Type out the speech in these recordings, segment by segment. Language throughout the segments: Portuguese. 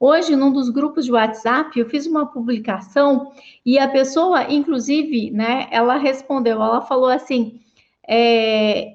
Hoje, num dos grupos de WhatsApp, eu fiz uma publicação e a pessoa, inclusive, né, ela respondeu, ela falou assim,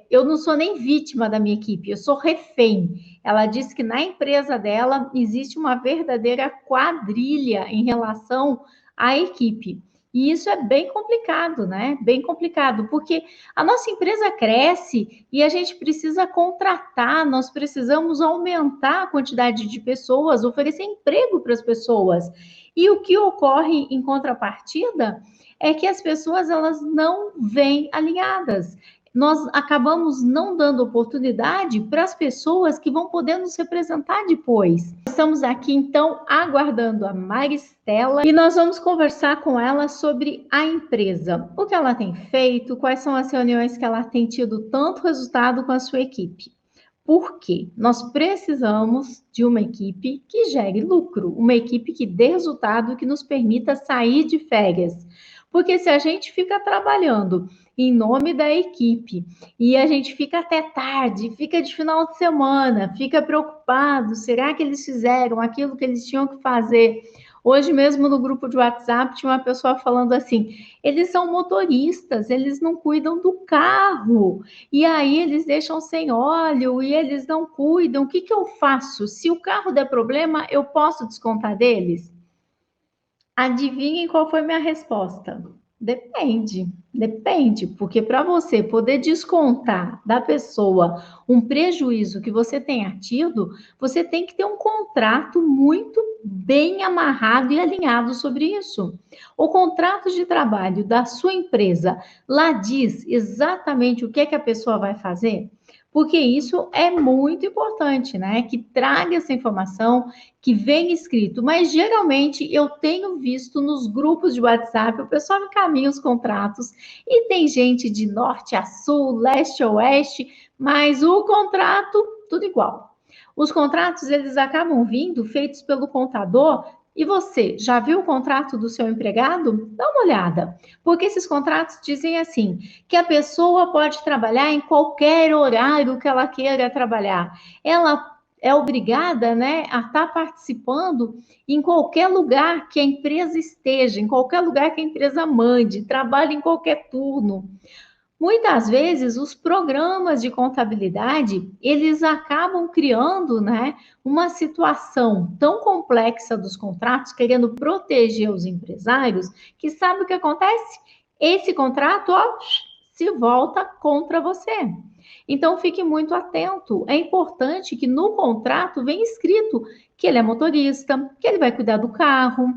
eu não sou nem vítima da minha equipe, eu sou refém. Ela disse que na empresa dela existe uma verdadeira quadrilha em relação à equipe. E isso é bem complicado, né? Bem complicado, porque a nossa empresa cresce e a gente precisa contratar, nós precisamos aumentar a quantidade de pessoas, oferecer emprego para as pessoas. E o que ocorre em contrapartida é que as pessoas elas não vêm alinhadas. Nós acabamos não dando oportunidade para as pessoas que vão poder nos representar depois. Estamos aqui, então, aguardando a Maristela e nós vamos conversar com ela sobre a empresa, o que ela tem feito, quais são as reuniões que ela tem tido tanto resultado com a sua equipe. Por quê? Nós precisamos de uma equipe que gere lucro, uma equipe que dê resultado, que nos permita sair de férias. Porque se a gente fica trabalhando em nome da equipe e a gente fica até tarde, fica de final de semana, fica preocupado, será que eles fizeram aquilo que eles tinham que fazer? Hoje mesmo no grupo de WhatsApp tinha uma pessoa falando assim, eles são motoristas, eles não cuidam do carro, e aí eles deixam sem óleo e eles não cuidam, o que eu faço? Se o carro der problema, eu posso descontar deles? Adivinhem qual foi minha resposta? Depende, porque para você poder descontar da pessoa um prejuízo que você tenha tido, você tem que ter um contrato muito bem amarrado e alinhado sobre isso. O contrato de trabalho da sua empresa lá diz exatamente o que é que a pessoa vai fazer? Porque isso é muito importante, né? Que traga essa informação, que vem escrito, mas geralmente eu tenho visto nos grupos de WhatsApp, o pessoal encaminha os contratos e tem gente de norte a sul, leste a oeste, mas o contrato, tudo igual. Os contratos, eles acabam vindo feitos pelo contador e você já viu o contrato do seu empregado? Dá uma olhada, porque esses contratos dizem assim, que a pessoa pode trabalhar em qualquer horário que ela queira trabalhar. Ela é obrigada, né, a estar participando em qualquer lugar que a empresa esteja, em qualquer lugar que a empresa mande, trabalhe em qualquer turno. Muitas vezes os programas de contabilidade, eles acabam criando, né, uma situação tão complexa dos contratos, querendo proteger os empresários, que sabe o que acontece? Esse contrato, ó, se volta contra você. Então, fique muito atento. É importante que no contrato venha escrito que ele é motorista, que ele vai cuidar do carro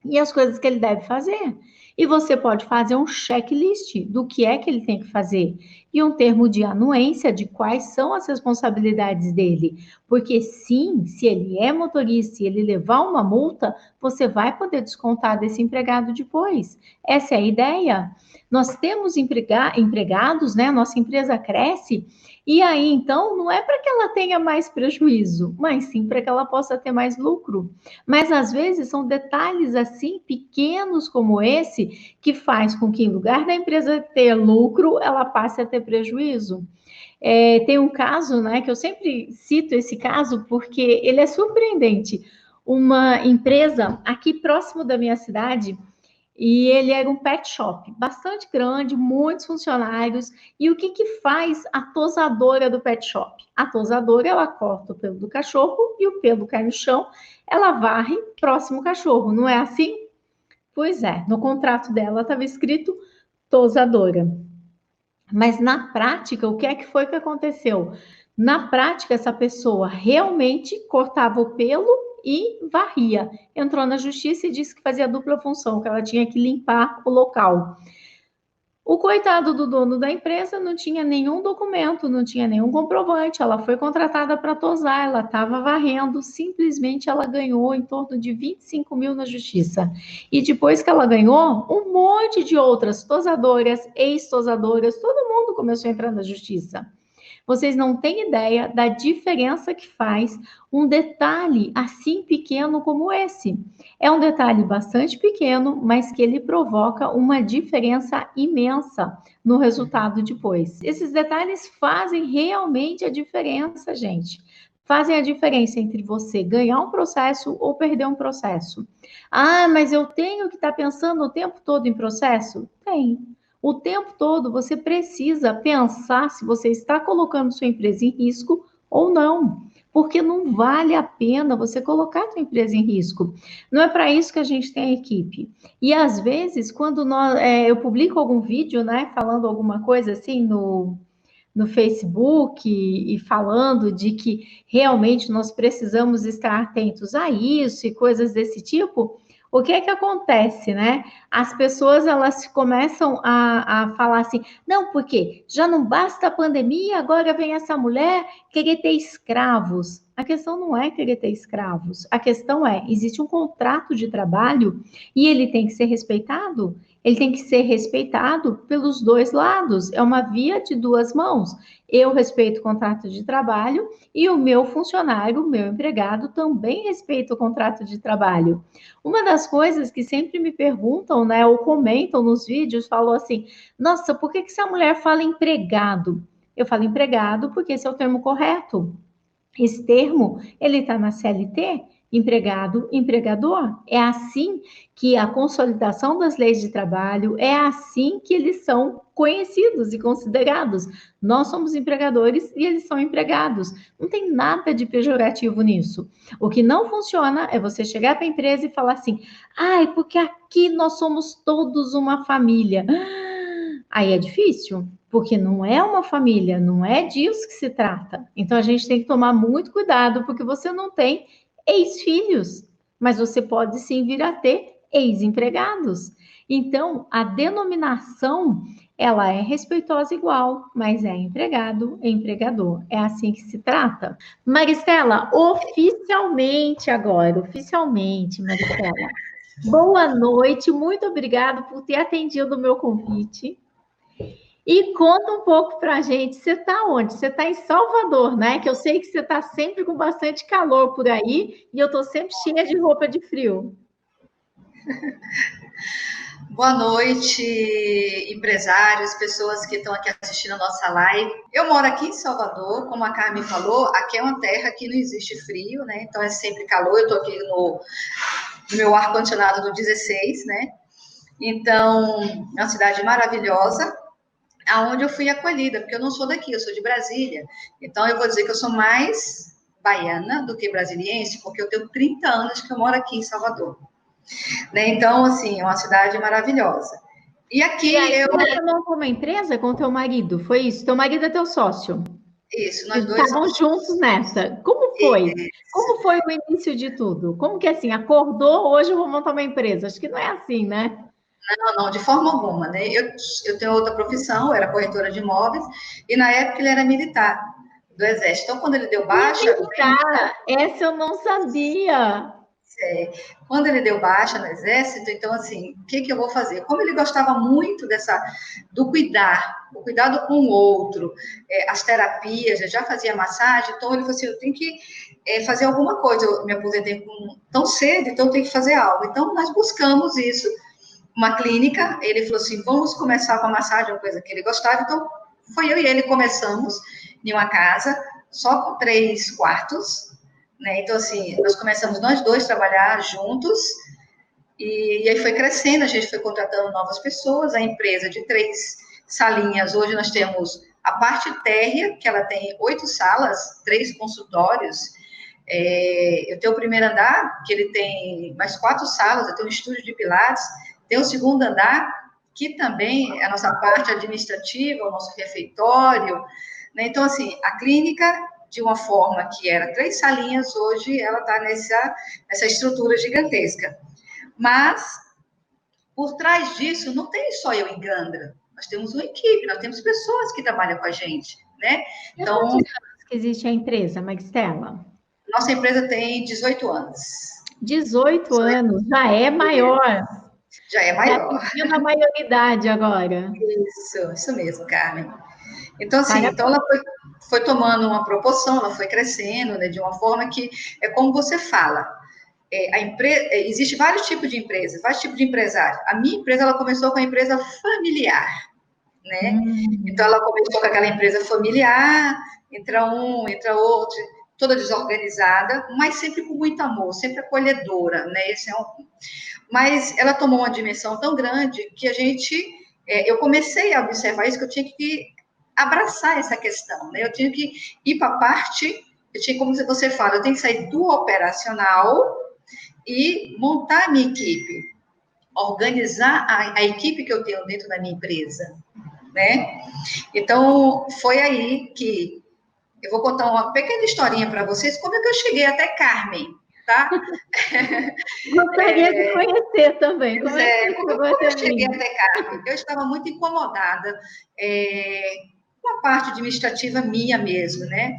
e as coisas que ele deve fazer. E você pode fazer um checklist do que é que ele tem que fazer e um termo de anuência de quais são as responsabilidades dele. Porque sim, se ele é motorista e ele levar uma multa, você vai poder descontar desse empregado depois. Essa é a ideia. Nós temos empregados, né? Nossa empresa cresce, e aí então não é para que ela tenha mais prejuízo, mas sim para que ela possa ter mais lucro. Mas às vezes são detalhes assim pequenos como esse que faz com que em lugar da empresa ter lucro, ela passe a ter prejuízo. Tem um caso, né, que eu sempre cito esse caso porque ele é surpreendente. Uma empresa aqui próximo da minha cidade, e ele era um pet shop, bastante grande, muitos funcionários. E o que que faz a tosadora do pet shop? A tosadora, ela corta o pelo do cachorro e o pelo cai no chão, ela varre próximo cachorro, não é assim? Pois é, no contrato dela estava escrito tosadora. Mas na prática, o que é que foi que aconteceu? Na prática, essa pessoa realmente cortava o pelo e varria. Entrou na justiça e disse que fazia dupla função, que ela tinha que limpar o local. O coitado do dono da empresa não tinha nenhum documento, não tinha nenhum comprovante. Ela foi contratada para tosar, ela estava varrendo, simplesmente ela ganhou em torno de 25 mil na justiça. E depois que ela ganhou, um monte de outras tosadoras, ex-tosadoras, todo mundo começou a entrar na justiça. Vocês não têm ideia da diferença que faz um detalhe assim pequeno como esse. É um detalhe bastante pequeno, mas que ele provoca uma diferença imensa no resultado depois. Esses detalhes fazem realmente a diferença, gente. fazem a diferença entre você ganhar um processo ou perder um processo. Ah, mas eu tenho que estar pensando o tempo todo em processo? Tem. O tempo todo você precisa pensar se você está colocando sua empresa em risco ou não. Porque não vale a pena você colocar a sua empresa em risco. Não é para isso que a gente tem a equipe. E às vezes, quando eu publico algum vídeo, né, falando alguma coisa assim no Facebook e falando de que realmente nós precisamos estar atentos a isso e coisas desse tipo, o que é que acontece, né? As pessoas, elas começam a falar assim, não, porque já não basta a pandemia, agora vem essa mulher querer ter escravos. A questão não é querer ter escravos, a questão é, existe um contrato de trabalho e ele tem que ser respeitado? Ele tem que ser respeitado pelos dois lados, é uma via de duas mãos. Eu respeito o contrato de trabalho e o meu funcionário, o meu empregado, também respeita o contrato de trabalho. Uma das coisas que sempre me perguntam, né, ou comentam nos vídeos, falou assim: nossa, por que essa mulher fala empregado? Eu falo empregado porque esse é o termo correto. Esse termo, ele está na CLT, empregado, empregador. É assim que a consolidação das leis de trabalho, é assim que eles são conhecidos e considerados. Nós somos empregadores e eles são empregados. Não tem nada de pejorativo nisso. O que não funciona é você chegar para a empresa e falar assim: ai, porque aqui nós somos todos uma família. Aí é difícil, porque não é uma família, não é disso que se trata. Então a gente tem que tomar muito cuidado, porque você não tem ex-filhos, mas você pode sim vir a ter ex-empregados. Então a denominação ela é respeitosa igual, mas é empregado, é empregador. É assim que se trata. Maristela, oficialmente agora, oficialmente, Maristela. Boa noite, muito obrigada por ter atendido o meu convite. E conta um pouco para a gente, você está onde? Você está em Salvador, né? Que eu sei que você está sempre com bastante calor por aí e eu estou sempre cheia de roupa de frio. Boa noite, empresários, pessoas que estão aqui assistindo a nossa live. Eu moro aqui em Salvador, como a Carmen falou, aqui é uma terra que não existe frio, né? Então é sempre calor. Eu estou aqui no meu ar-condicionado do 16, né? Então, é uma cidade maravilhosa, aonde eu fui acolhida, porque eu não sou daqui, eu sou de Brasília. Então, eu vou dizer que eu sou mais baiana do que brasiliense, porque eu tenho 30 anos que eu moro aqui em Salvador. Né? Então, assim, é uma cidade maravilhosa. E aqui E aí, eu. você montou uma empresa com teu marido, foi isso? Teu marido é teu sócio. Isso, nós Vocês dois estavam somos. juntos nessa. Como foi? Como foi o início de tudo? Como que assim, acordou, hoje eu vou montar uma empresa? Acho que não é assim, né? Não, não, de forma alguma, né? Eu tenho outra profissão, eu era corretora de imóveis, e na época ele era militar do Exército. Então, quando ele deu baixa, Militar, essa eu não sabia. quando ele deu baixa no Exército, então, assim, o que eu vou fazer? Como ele gostava muito do cuidar, o cuidado com o outro, as terapias, eu já fazia massagem, então ele falou assim: eu tenho que fazer alguma coisa. Eu me aposentei tão cedo, então eu tenho que fazer algo. Então, nós buscamos isso, uma clínica. Ele falou assim: vamos começar com a massagem, uma coisa que ele gostava. Então, foi eu e ele começamos em uma casa, só com 3 quartos, né? Então, assim, nós começamos nós dois a trabalhar juntos, e aí foi crescendo, a gente foi contratando novas pessoas, a empresa de 3 salinhas, hoje nós temos a parte térrea, que ela tem 8 salas, 3 consultórios. Eu tenho o primeiro andar, que ele tem mais 4 salas, eu tenho um estúdio de pilates, tem o segundo andar, que também é a nossa parte administrativa, o nosso refeitório, né? Então, assim, a clínica, de uma forma que era 3 salinhas, hoje ela está nessa estrutura gigantesca. Mas, por trás disso, não tem só eu e Gandra. Nós temos uma equipe, nós temos pessoas que trabalham com a gente, né? E há Então, quantos anos que existe a empresa, Maristela? nossa empresa tem 18 anos. 18 anos, já é maior. Já é Já maior. pedindo a maioridade agora. Isso mesmo, Carmen. Então, assim, Parabéns. então ela foi tomando uma proporção, ela foi crescendo, né, de uma forma que é como você fala. Existe vários tipos de empresas, vários tipos de empresário. A minha empresa, ela começou com a empresa familiar, né? Então, Hum. ela começou com aquela empresa familiar, entra um, entra outro. toda desorganizada, mas sempre com muito amor, sempre acolhedora, né? Mas ela tomou uma dimensão tão grande que eu comecei a observar isso, que eu tinha que abraçar essa questão, né? Eu tinha que ir para a parte, como você fala, eu tenho que sair do operacional e montar a minha equipe, organizar a equipe que eu tenho dentro da minha empresa, né? Então, foi aí que eu vou contar uma pequena historinha para vocês, como é que eu cheguei até Carmen, tá? Gostaria de conhecer também. Como eu cheguei até Carmen? Eu estava muito incomodada com a parte administrativa minha mesmo, né?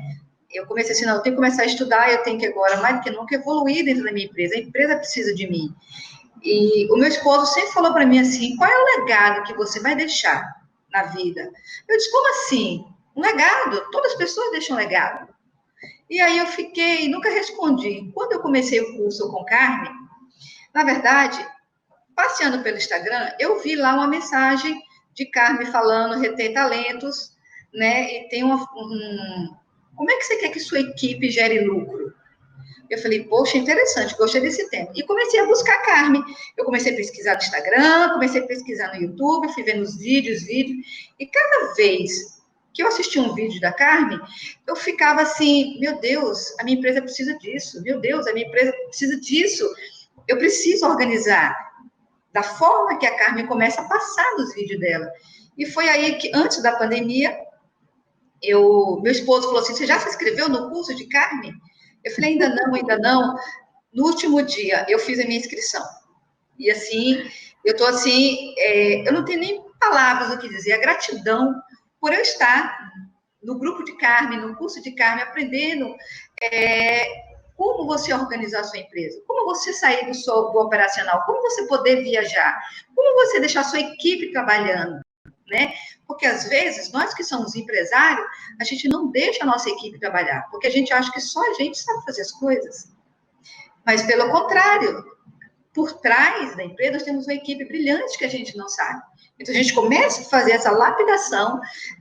Eu comecei assim, não, eu tenho que começar a estudar, eu tenho que agora, mais do que nunca, evoluir dentro da minha empresa. A empresa precisa de mim. E o meu esposo sempre falou para mim assim, qual é o legado que você vai deixar na vida? Eu disse, como assim? Um legado? Todas as pessoas deixam legado. E aí eu fiquei, nunca respondi. Quando eu comecei o curso com Carmen, na verdade, passeando pelo Instagram, eu vi lá uma mensagem de Carmen falando reter talentos, né? E tem como é que você quer que sua equipe gere lucro? Eu falei, poxa, interessante, gostei desse tema. E comecei a buscar Carmen. Eu comecei a pesquisar no Instagram, comecei a pesquisar no YouTube, fui vendo os vídeos. E cada vez que eu assistia um vídeo da Carmen, eu ficava assim, meu Deus, a minha empresa precisa disso. Meu Deus, a minha empresa precisa disso. Eu preciso organizar da forma que a Carmen começa a passar nos vídeos dela. E foi aí que, antes da pandemia, meu esposo falou assim, você já se inscreveu no curso de Carmen? Eu falei, ainda não, ainda não. No último dia, eu fiz a minha inscrição. E assim, eu estou assim, eu não tenho nem palavras o que dizer. A gratidão por eu estar no grupo de Carmen, no curso de Carmen, aprendendo como você organizar a sua empresa, como você sair do operacional, como você poder viajar, como você deixar a sua equipe trabalhando, né? Porque, às vezes, nós que somos empresários, a gente não deixa a nossa equipe trabalhar, porque a gente acha que só a gente sabe fazer as coisas. Mas, pelo contrário, por trás da empresa, nós temos uma equipe brilhante que a gente não sabe. Então, a gente começa a fazer essa lapidação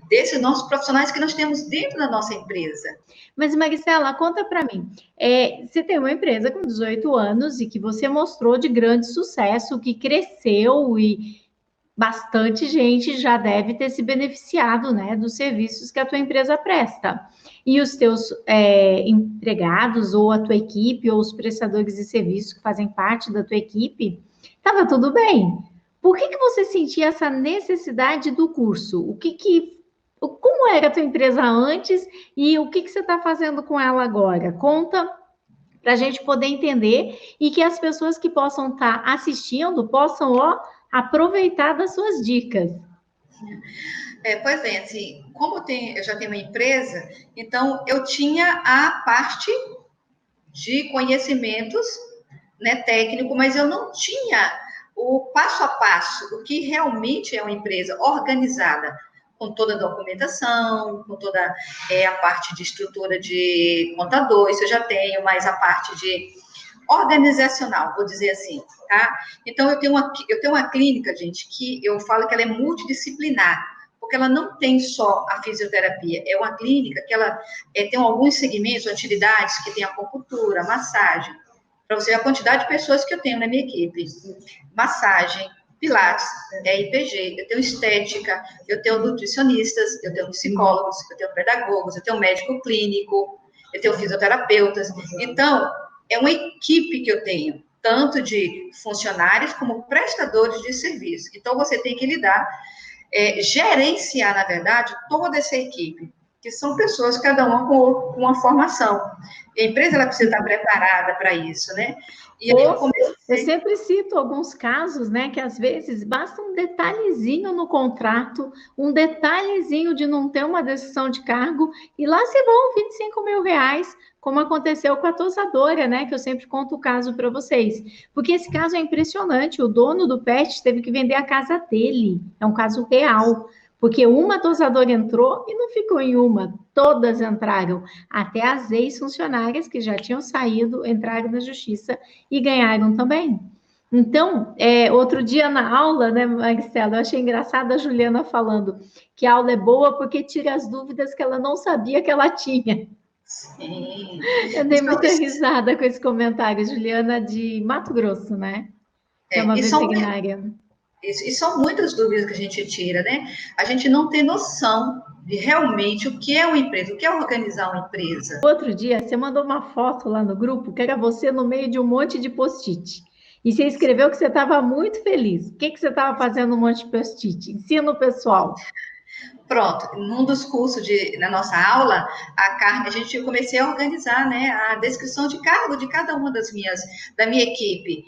desses nossos profissionais que nós temos dentro da nossa empresa. Mas, Maricela, conta para mim. Você tem uma empresa com 18 anos e que você mostrou de grande sucesso, que cresceu e bastante gente já deve ter se beneficiado, né, dos serviços que a tua empresa presta. E os teus empregados, ou a tua equipe, ou os prestadores de serviços que fazem parte da tua equipe, estava tudo bem. Por que você sentia essa necessidade do curso? Como era a tua empresa antes e o que você está fazendo com ela agora? Conta para a gente poder entender e que as pessoas que possam estar assistindo possam, aproveitar das suas dicas. Pois bem, assim, como eu já tenho uma empresa, então eu tinha a parte de conhecimentos, né, técnico, mas eu não tinha o passo a passo, o que realmente é uma empresa organizada, com toda a documentação, com toda a parte de estrutura de contador, isso eu já tenho, mas a parte de organizacional, vou dizer assim, tá? Então, eu tenho uma clínica, gente, que eu falo que ela é multidisciplinar, porque ela não tem só a fisioterapia, é uma clínica que ela tem alguns segmentos, atividades, que tem a acupuntura, a massagem, para você ver a quantidade de pessoas que eu tenho na minha equipe. Massagem, pilates, IPG, eu tenho estética, eu tenho nutricionistas, eu tenho psicólogos, eu tenho pedagogos, eu tenho médico clínico, eu tenho fisioterapeutas. Então, é uma equipe que eu tenho, tanto de funcionários como prestadores de serviço. Então, você tem que lidar, gerenciar, na verdade, toda essa equipe, que são pessoas, cada uma com uma formação. A empresa ela precisa estar preparada para isso, né? E aí eu sempre cito alguns casos, né, que às vezes basta um detalhezinho no contrato, um detalhezinho de não ter uma decisão de cargo, e lá se vão 25 mil reais, como aconteceu com a tosadora, né, que eu sempre conto o caso para vocês. Porque esse caso é impressionante, o dono do pet teve que vender a casa dele, é um caso real. Porque uma tosadora entrou e não ficou em uma, todas entraram. Até as ex-funcionárias que já tinham saído, entraram na justiça e ganharam também. Então, outro dia na aula, né, Marcelo, eu achei engraçado a Juliana falando que a aula é boa porque tira as dúvidas que ela não sabia que ela tinha. Sim. Eu dei muita risada com esse comentário, Juliana de Mato Grosso, né? Que é uma E são, veterinária. e são muitas dúvidas que a gente tira, né? A gente não tem noção de realmente o que é uma empresa, o que é organizar uma empresa. Outro dia, você mandou uma foto lá no grupo, que era você no meio de um monte de post-it. E você escreveu que você estava muito feliz. O que, que você estava fazendo no monte de post-it? Ensina o pessoal. Pronto, num dos cursos na nossa aula, a Carmen, a gente comecei a organizar, né, a descrição de cargo de cada uma da minha equipe.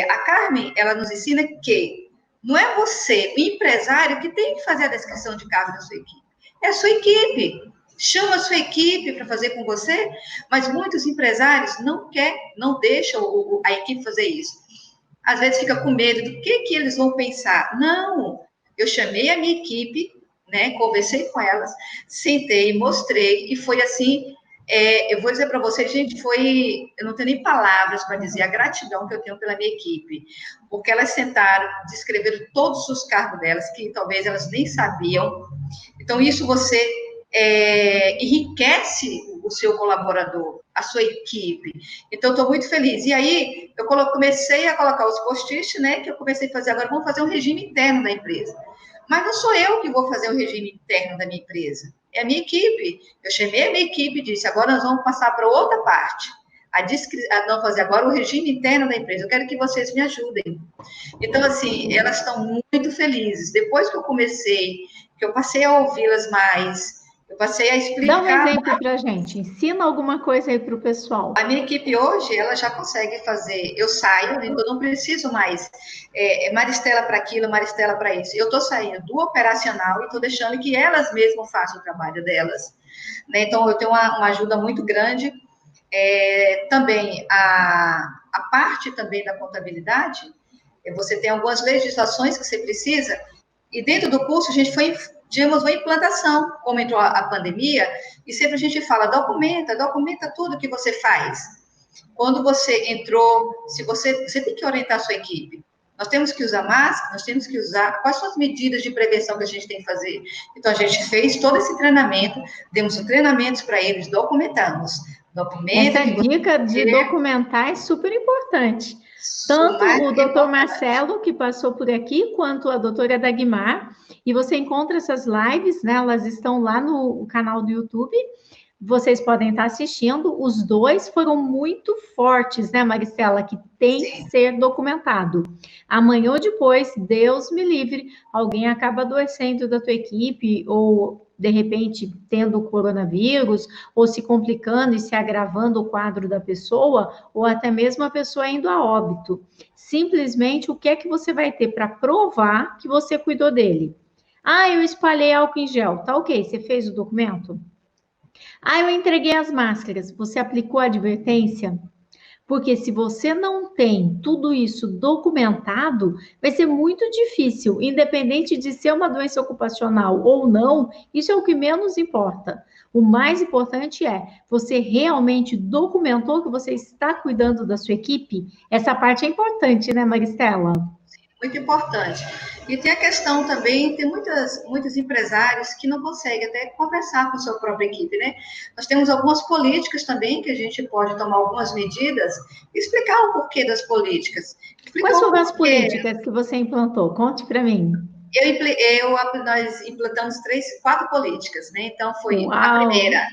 A Carmen, ela nos ensina que não é você, o empresário, que tem que fazer a descrição de cargo da sua equipe. É a sua equipe. Chama a sua equipe para fazer com você, mas muitos empresários não deixam a equipe fazer isso. Às vezes fica com medo do que eles vão pensar. Não, eu chamei a minha equipe, né, conversei com elas, sentei, mostrei, e foi assim, eu vou dizer para vocês, gente, eu não tenho nem palavras para dizer a gratidão que eu tenho pela minha equipe, porque elas sentaram, descreveram todos os cargos delas, que talvez elas nem sabiam. Então, isso você enriquece o seu colaborador, a sua equipe. Então, estou muito feliz. E aí, eu comecei a colocar os post-its, né, que eu comecei a fazer agora, vamos fazer um regime interno da empresa. Mas não sou eu que vou fazer o regime interno da minha empresa, é a minha equipe. Eu chamei a minha equipe e disse, agora nós vamos passar para outra parte, não fazer agora o regime interno da empresa, eu quero que vocês me ajudem. Então, assim, elas estão muito felizes. Depois que eu comecei, que eu passei a ouvi-las mais, eu passei a explicar. Dá um exemplo para a gente, ensina alguma coisa aí para o pessoal. A minha equipe hoje, ela já consegue fazer, eu saio, eu não preciso mais Maristela para aquilo, Maristela para isso. Eu estou saindo do operacional e estou deixando que elas mesmas façam o trabalho delas. Né? Então, eu tenho uma ajuda muito grande. Também, a parte também da contabilidade, você tem algumas legislações que você precisa, e dentro do curso a gente foi, digamos, uma implantação, como entrou a pandemia, e sempre a gente fala, documenta tudo que você faz. Quando você entrou, se você tem que orientar a sua equipe, nós temos que usar máscara, nós temos que usar, quais são as medidas de prevenção que a gente tem que fazer? Então, a gente fez todo esse treinamento, demos treinamentos para eles, documentamos. Essa dica de documentar é super importante. Tanto o doutor Marcelo, que passou por aqui, quanto a doutora Dagmar. E você encontra essas lives, né? Elas estão lá no canal do YouTube. Vocês podem estar assistindo. Os dois foram muito fortes, né, Maricela? Que tem que ser documentado. Amanhã ou depois, Deus me livre, alguém acaba adoecendo da tua equipe ou de repente tendo o coronavírus, ou se complicando e se agravando o quadro da pessoa, ou até mesmo a pessoa indo a óbito. Simplesmente, o que é que você vai ter para provar que você cuidou dele? Ah, eu espalhei álcool em gel. Tá ok, você fez o documento? Ah, eu entreguei as máscaras. Você aplicou a advertência? Porque se você não tem tudo isso documentado, vai ser muito difícil, independente de ser uma doença ocupacional ou não, isso é o que menos importa. O mais importante é, você realmente documentou que você está cuidando da sua equipe? Essa parte é importante, né, Maristela? Muito importante. E tem a questão também, tem muitos empresários que não conseguem até conversar com a sua própria equipe, né? Nós temos algumas políticas também que a gente pode tomar algumas medidas e explicar o porquê das políticas. Quais foram as políticas que você implantou? Conte para mim. Nós implantamos 4 políticas, né? Então, foi Uau. a primeira.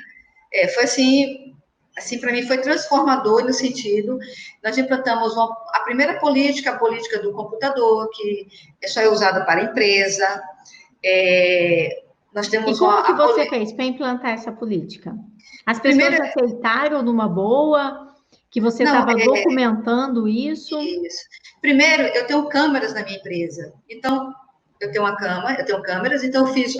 Foi assim, para mim foi transformador no sentido, nós implantamos a primeira política, a política do computador, que só é usada para a empresa. Nós temos e como que você fez para implantar essa política? As pessoas aceitaram numa boa, que você estava documentando isso? Isso. Primeiro, eu tenho câmeras na minha empresa, então eu tenho câmeras, então eu fiz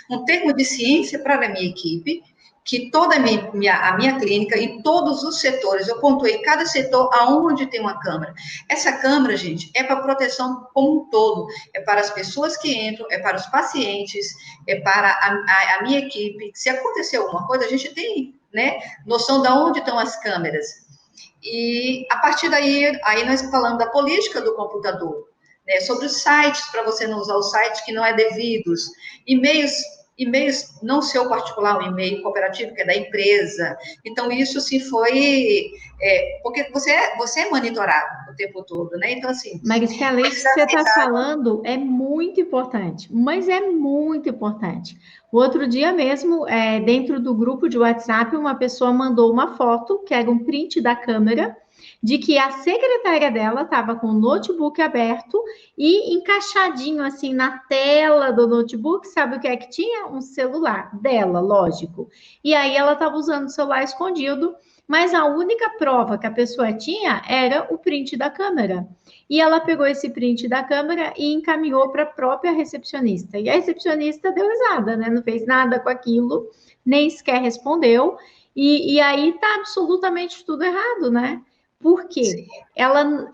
um termo de ciência para a minha equipe, que toda a minha clínica, em todos os setores, eu pontuei cada setor aonde tem uma câmera. Essa câmera, gente, é para proteção como um todo, é para as pessoas que entram, é para os pacientes, é para a minha equipe. Se acontecer alguma coisa, a gente tem, né, noção de onde estão as câmeras. E a partir daí, aí nós falamos da política do computador, né, sobre os sites, para você não usar os sites que não é devidos, e-mails, não seu particular, um e-mail cooperativo, que é da empresa. Então, isso, assim, foi... porque você é monitorado o tempo todo, né? Então, assim... Maristela, isso que você está falando é muito importante, mas é muito importante. O outro dia mesmo, dentro do grupo de WhatsApp, uma pessoa mandou uma foto, que era um print da câmera, de que a secretária dela estava com o notebook aberto e encaixadinho assim na tela do notebook, sabe o que é que tinha? Um celular dela, lógico. E aí ela estava usando o celular escondido, mas a única prova que a pessoa tinha era o print da câmera. E ela pegou esse print da câmera e encaminhou para a própria recepcionista. E a recepcionista deu risada, né? Não fez nada com aquilo, nem sequer respondeu. E aí tá absolutamente tudo errado, né? Por quê? Ela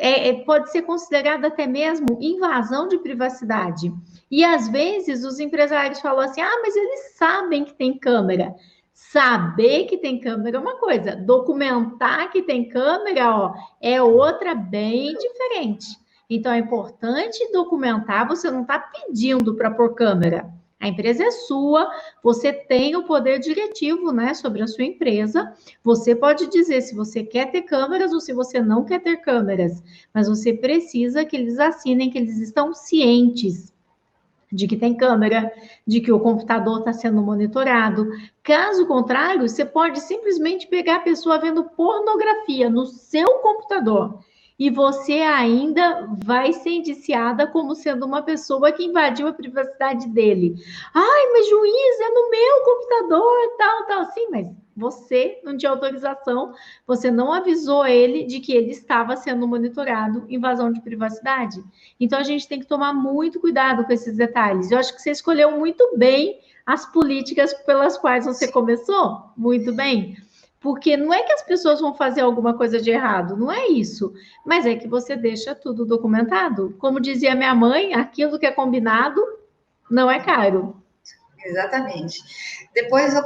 pode ser considerada até mesmo invasão de privacidade. E às vezes os empresários falam assim: ah, mas eles sabem que tem câmera. Saber que tem câmera é uma coisa, documentar que tem câmera, ó, é outra bem diferente. Então é importante documentar, você não está pedindo para pôr câmera. A empresa é sua, você tem o poder diretivo, né, sobre a sua empresa. Você pode dizer se você quer ter câmeras ou se você não quer ter câmeras, mas você precisa que eles assinem que eles estão cientes de que tem câmera, de que o computador está sendo monitorado. Caso contrário, você pode simplesmente pegar a pessoa vendo pornografia no seu computador e você ainda vai ser indiciada como sendo uma pessoa que invadiu a privacidade dele. Ai, mas juiz, é no meu computador, tal. Sim, mas você não tinha autorização, você não avisou ele de que ele estava sendo monitorado, invasão de privacidade. Então, a gente tem que tomar muito cuidado com esses detalhes. Eu acho que você escolheu muito bem as políticas pelas quais você começou, muito bem. Porque não é que as pessoas vão fazer alguma coisa de errado, não é isso. Mas é que você deixa tudo documentado. Como dizia minha mãe, aquilo que é combinado não é caro. Exatamente. Depois eu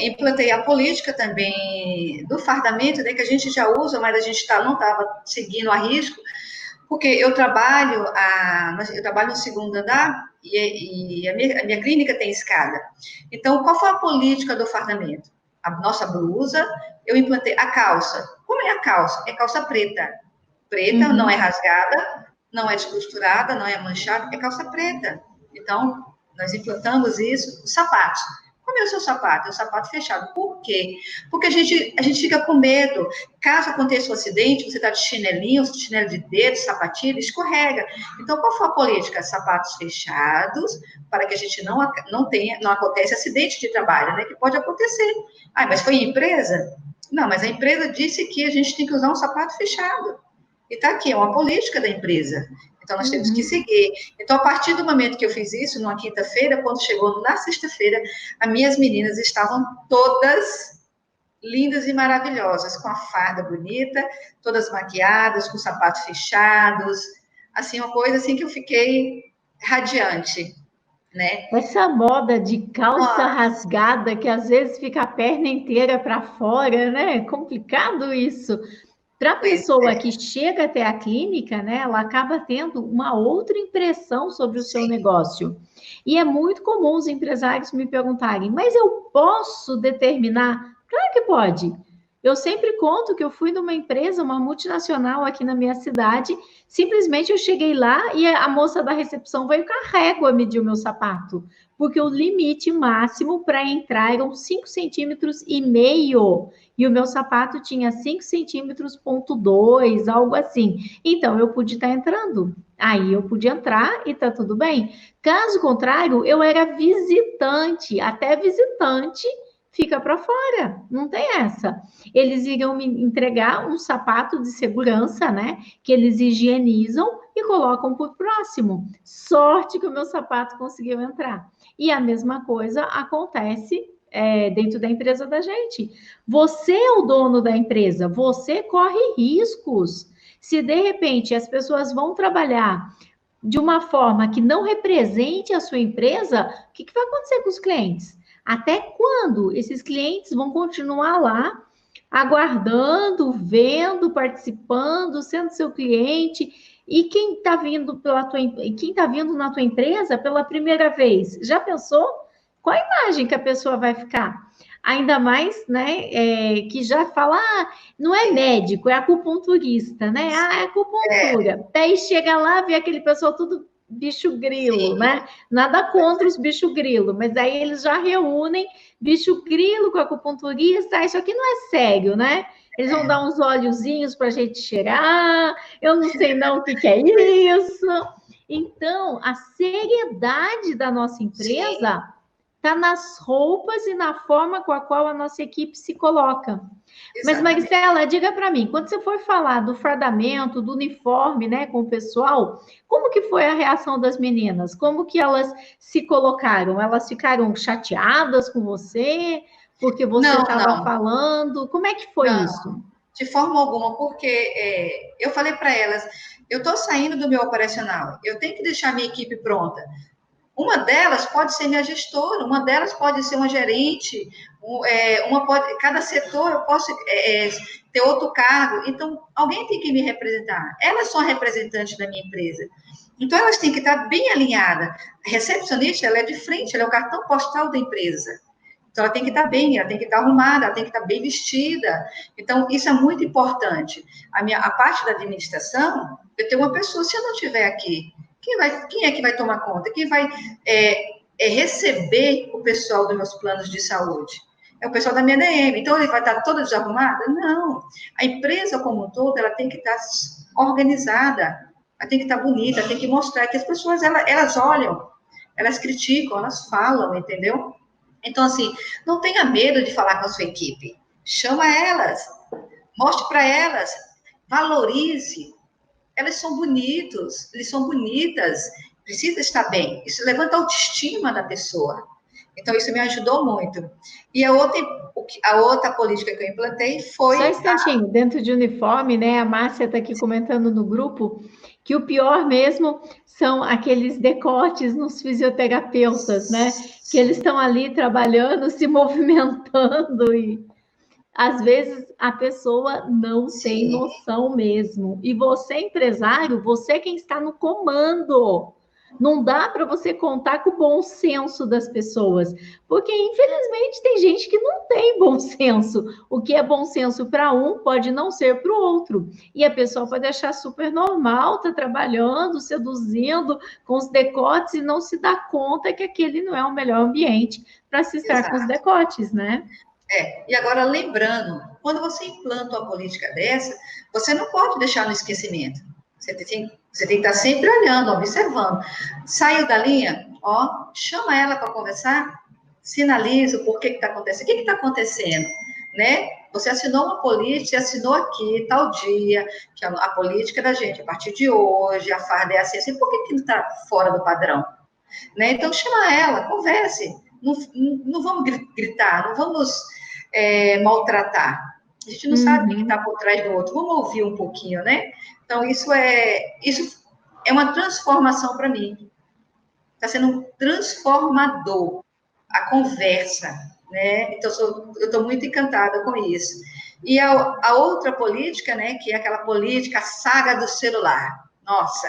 implantei a política também do fardamento, né, que a gente já usa, mas a gente não estava seguindo a risco, porque eu trabalho no segundo andar e a minha clínica tem escada. Então, qual foi a política do fardamento? A nossa blusa, eu implantei a calça. Como é a calça? É calça preta. Preta, não é rasgada, não é descosturada, não é manchada, é calça preta. Então, nós implantamos isso. O sapato. Como é o seu sapato? É um sapato fechado. Por quê? Porque a gente fica com medo. Caso aconteça um acidente, você está de chinelinho, chinelo de dedo, sapatilha, escorrega. Então, qual foi a política? Sapatos fechados, para que a gente não acontece acidente de trabalho, né? Que pode acontecer. Ah, mas foi em empresa? Não, mas a empresa disse que a gente tem que usar um sapato fechado. E está aqui, é uma política da empresa. Então, nós temos que seguir. Então, a partir do momento que eu fiz isso, numa quinta-feira, quando chegou na sexta-feira, as minhas meninas estavam todas lindas e maravilhosas, com a farda bonita, todas maquiadas, com sapatos fechados, assim, uma coisa assim que eu fiquei radiante, né? Essa moda de calça rasgada, que às vezes fica a perna inteira para fora, né? É complicado isso. Para a pessoa que chega até a clínica, né, ela acaba tendo uma outra impressão sobre o seu negócio. E é muito comum os empresários me perguntarem, mas eu posso determinar? Claro que pode. Eu sempre conto que eu fui numa empresa, uma multinacional aqui na minha cidade, simplesmente eu cheguei lá e a moça da recepção veio com a régua medir o meu sapato, porque o limite máximo para entrar eram 5,5 centímetros, e o meu sapato tinha 5 centímetros, ponto 2, algo assim. Então, eu pude estar entrando. Aí eu pude entrar e tá tudo bem. Caso contrário, eu era visitante, até visitante fica para fora, não tem essa. Eles iriam me entregar um sapato de segurança, né? Que eles higienizam e colocam por próximo. Sorte que o meu sapato conseguiu entrar. E a mesma coisa acontece dentro da empresa da gente. Você é o dono da empresa, você corre riscos. Se de repente as pessoas vão trabalhar de uma forma que não represente a sua empresa, o que vai acontecer com os clientes? Até quando esses clientes vão continuar lá, aguardando, vendo, participando, sendo seu cliente? E quem está vindo na tua empresa pela primeira vez, já pensou qual a imagem que a pessoa vai ficar? Ainda mais, né, que já fala, não é médico, é acupunturista, né? É É, acupuntura. Daí chega lá, vê aquele pessoal tudo bicho grilo, sim, né? Nada contra os bicho grilo, mas aí eles já reúnem bicho grilo com acupunturista, isso aqui não é sério, né? Eles vão dar uns olhozinhos para a gente cheirar, eu não sei não o que, que é isso. Então, a seriedade da nossa sim, empresa está nas roupas e na forma com a qual a nossa equipe se coloca. Mas, exatamente. Maricela, diga para mim, quando você for falar do fardamento, do uniforme, né, com o pessoal, como que foi a reação das meninas? Como que elas se colocaram? Elas ficaram chateadas com você porque você Não, estava não, falando? Como é que foi isso? não, de forma alguma, porque eu falei para elas, eu estou saindo do meu operacional, eu tenho que deixar minha equipe pronta. Uma delas pode ser minha gestora, uma delas pode ser uma gerente, cada setor eu posso ter outro cargo. Então, alguém tem que me representar. Elas são a representante da minha empresa. Então, elas têm que estar bem alinhadas. A recepcionista, ela é de frente, ela é o cartão postal da empresa. Então, ela tem que estar bem, ela tem que estar arrumada, ela tem que estar bem vestida. Então, isso é muito importante. A parte da administração, eu tenho uma pessoa, se eu não estiver aqui, quem é que vai tomar conta? Quem vai receber o pessoal dos meus planos de saúde? É o pessoal da minha DM. Então, ele vai estar toda desarrumada? Não. A empresa como um todo, ela tem que estar organizada, ela tem que estar bonita, tem que mostrar que as pessoas, elas olham, elas criticam, elas falam, entendeu? Então, assim, não tenha medo de falar com a sua equipe. Chama elas, mostre para elas, valorize. Elas são bonitos, eles são bonitas, precisa estar bem. Isso levanta a autoestima da pessoa. Então, isso me ajudou muito. E a outra política que eu implantei Só um foi instantinho, dentro de uniforme, né? A Márcia está aqui comentando no grupo que o pior mesmo são aqueles decotes nos fisioterapeutas, né? Que eles estão ali trabalhando, se movimentando e às vezes a pessoa não tem sim, noção mesmo. E você, empresário, você é quem está no comando. Não dá para você contar com o bom senso das pessoas, porque infelizmente tem gente que não tem bom senso. O que é bom senso para um pode não ser para o outro. E a pessoa pode achar super normal, tá trabalhando, seduzindo com os decotes e não se dá conta que aquele não é o melhor ambiente para se estar com os exato. decotes, né? E agora, lembrando, quando você implanta uma política dessa, você não pode deixar no esquecimento. Você tem que estar sempre olhando, observando. Saiu da linha, ó, chama ela para conversar, sinaliza o porquê que está acontecendo. O que está acontecendo? Né? Você assinou uma política, assinou aqui, tal dia, que a política da gente, a partir de hoje, a farda é assim, por que não está fora do padrão? Né? Então, chama ela, converse. Não, não vamos gritar, não vamos maltratar. A gente não sabe o que está Uhum. por trás do outro. Vamos ouvir um pouquinho, né? Então, isso é uma transformação para mim. Está sendo um transformador a conversa, né? Então, eu estou muito encantada com isso. E a outra política, né, que é aquela política, a saga do celular. Nossa,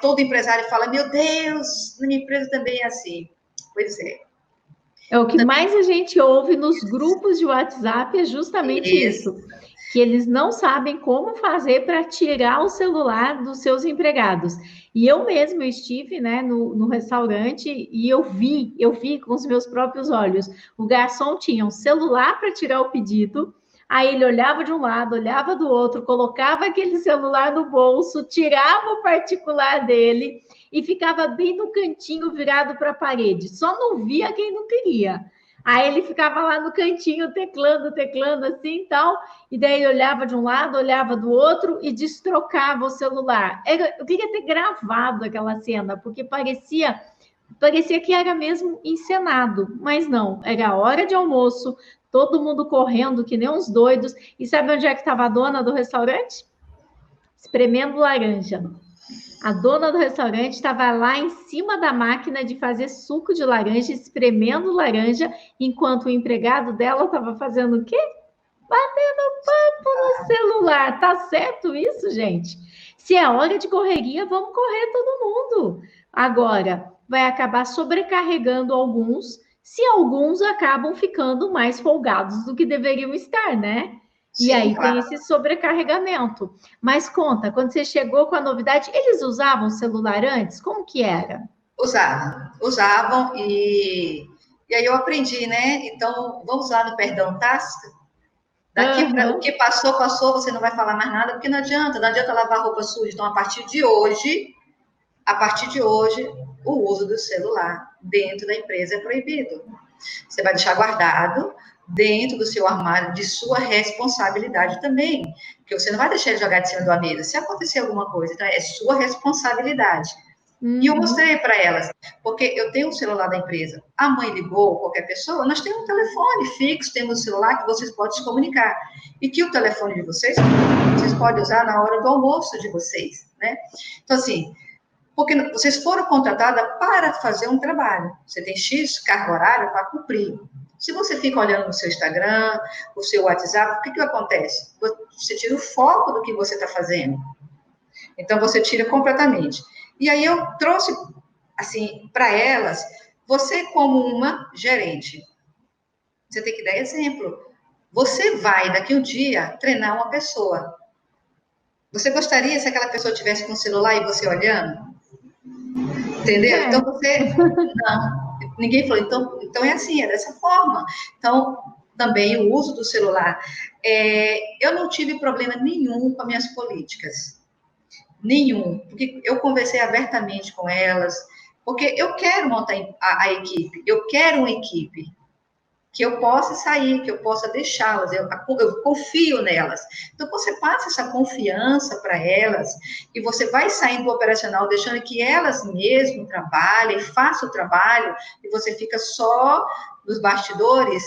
todo empresário fala, meu Deus, na minha empresa também é assim. Pois é. É o que Também mais a gente ouve nos grupos de WhatsApp é justamente isso. isso, que eles não sabem como fazer para tirar o celular dos seus empregados. E eu mesmo estive, né, no restaurante e eu vi com os meus próprios olhos. O garçom tinha um celular para tirar o pedido, aí ele olhava de um lado, olhava do outro, colocava aquele celular no bolso, tirava o particular dele e ficava bem no cantinho virado para a parede. Só não via quem não queria. Aí ele ficava lá no cantinho teclando, teclando assim e tal, e daí olhava de um lado, olhava do outro e destrocava o celular. Eu queria ter gravado aquela cena, porque parecia que era mesmo encenado, mas não, era hora de almoço, todo mundo correndo que nem uns doidos. E sabe onde é que estava a dona do restaurante? Espremendo laranja. A dona do restaurante estava lá em cima da máquina de fazer suco de laranja, espremendo laranja, enquanto o empregado dela estava fazendo o quê? Batendo papo no celular. Tá certo isso, gente? Se é hora de correria, vamos correr todo mundo. Agora, vai acabar sobrecarregando alguns, se alguns acabam ficando mais folgados do que deveriam estar, né? E Sim, aí claro. tem esse sobrecarregamento. Mas conta, quando você chegou com a novidade, eles usavam celular antes? Como que era? Usavam e aí eu aprendi, né? Então, vamos lá no perdão tácito. Daqui para o Aham. que passou, passou, você não vai falar mais nada, porque não adianta lavar roupa suja. Então, a partir de hoje, o uso do celular dentro da empresa é proibido. Você vai deixar guardado dentro do seu armário, de sua responsabilidade também. Porque você não vai deixar ele jogar de cima da mesa. Se acontecer alguma coisa, então é sua responsabilidade. E eu Uhum. mostrei para elas, porque eu tenho um celular da empresa. A mãe ligou, qualquer pessoa, nós temos um telefone fixo, temos um celular que vocês podem se comunicar. E que o telefone de vocês podem usar na hora do almoço de vocês, né? Então, assim, porque vocês foram contratadas para fazer um trabalho. Você tem X carga horária para cumprir. Se você fica olhando no seu Instagram, o seu WhatsApp, o que acontece? Você tira o foco do que você está fazendo. Então, você tira completamente. E aí eu trouxe, assim, para elas, você como uma gerente, você tem que dar exemplo. Você vai, daqui um dia, treinar uma pessoa. Você gostaria se aquela pessoa tivesse com o celular e você olhando? Entendeu? Então, Certo. não. Ninguém falou, então é assim, é dessa forma. Então, também o uso do celular. Eu não tive problema nenhum com as minhas políticas. Nenhum, porque eu conversei abertamente com elas, porque eu quero montar a equipe, eu quero uma equipe que eu possa sair, que eu possa deixá-las, eu confio nelas. Então, você passa essa confiança para elas e você vai saindo do operacional, deixando que elas mesmas trabalhem, façam o trabalho, e você fica só nos bastidores,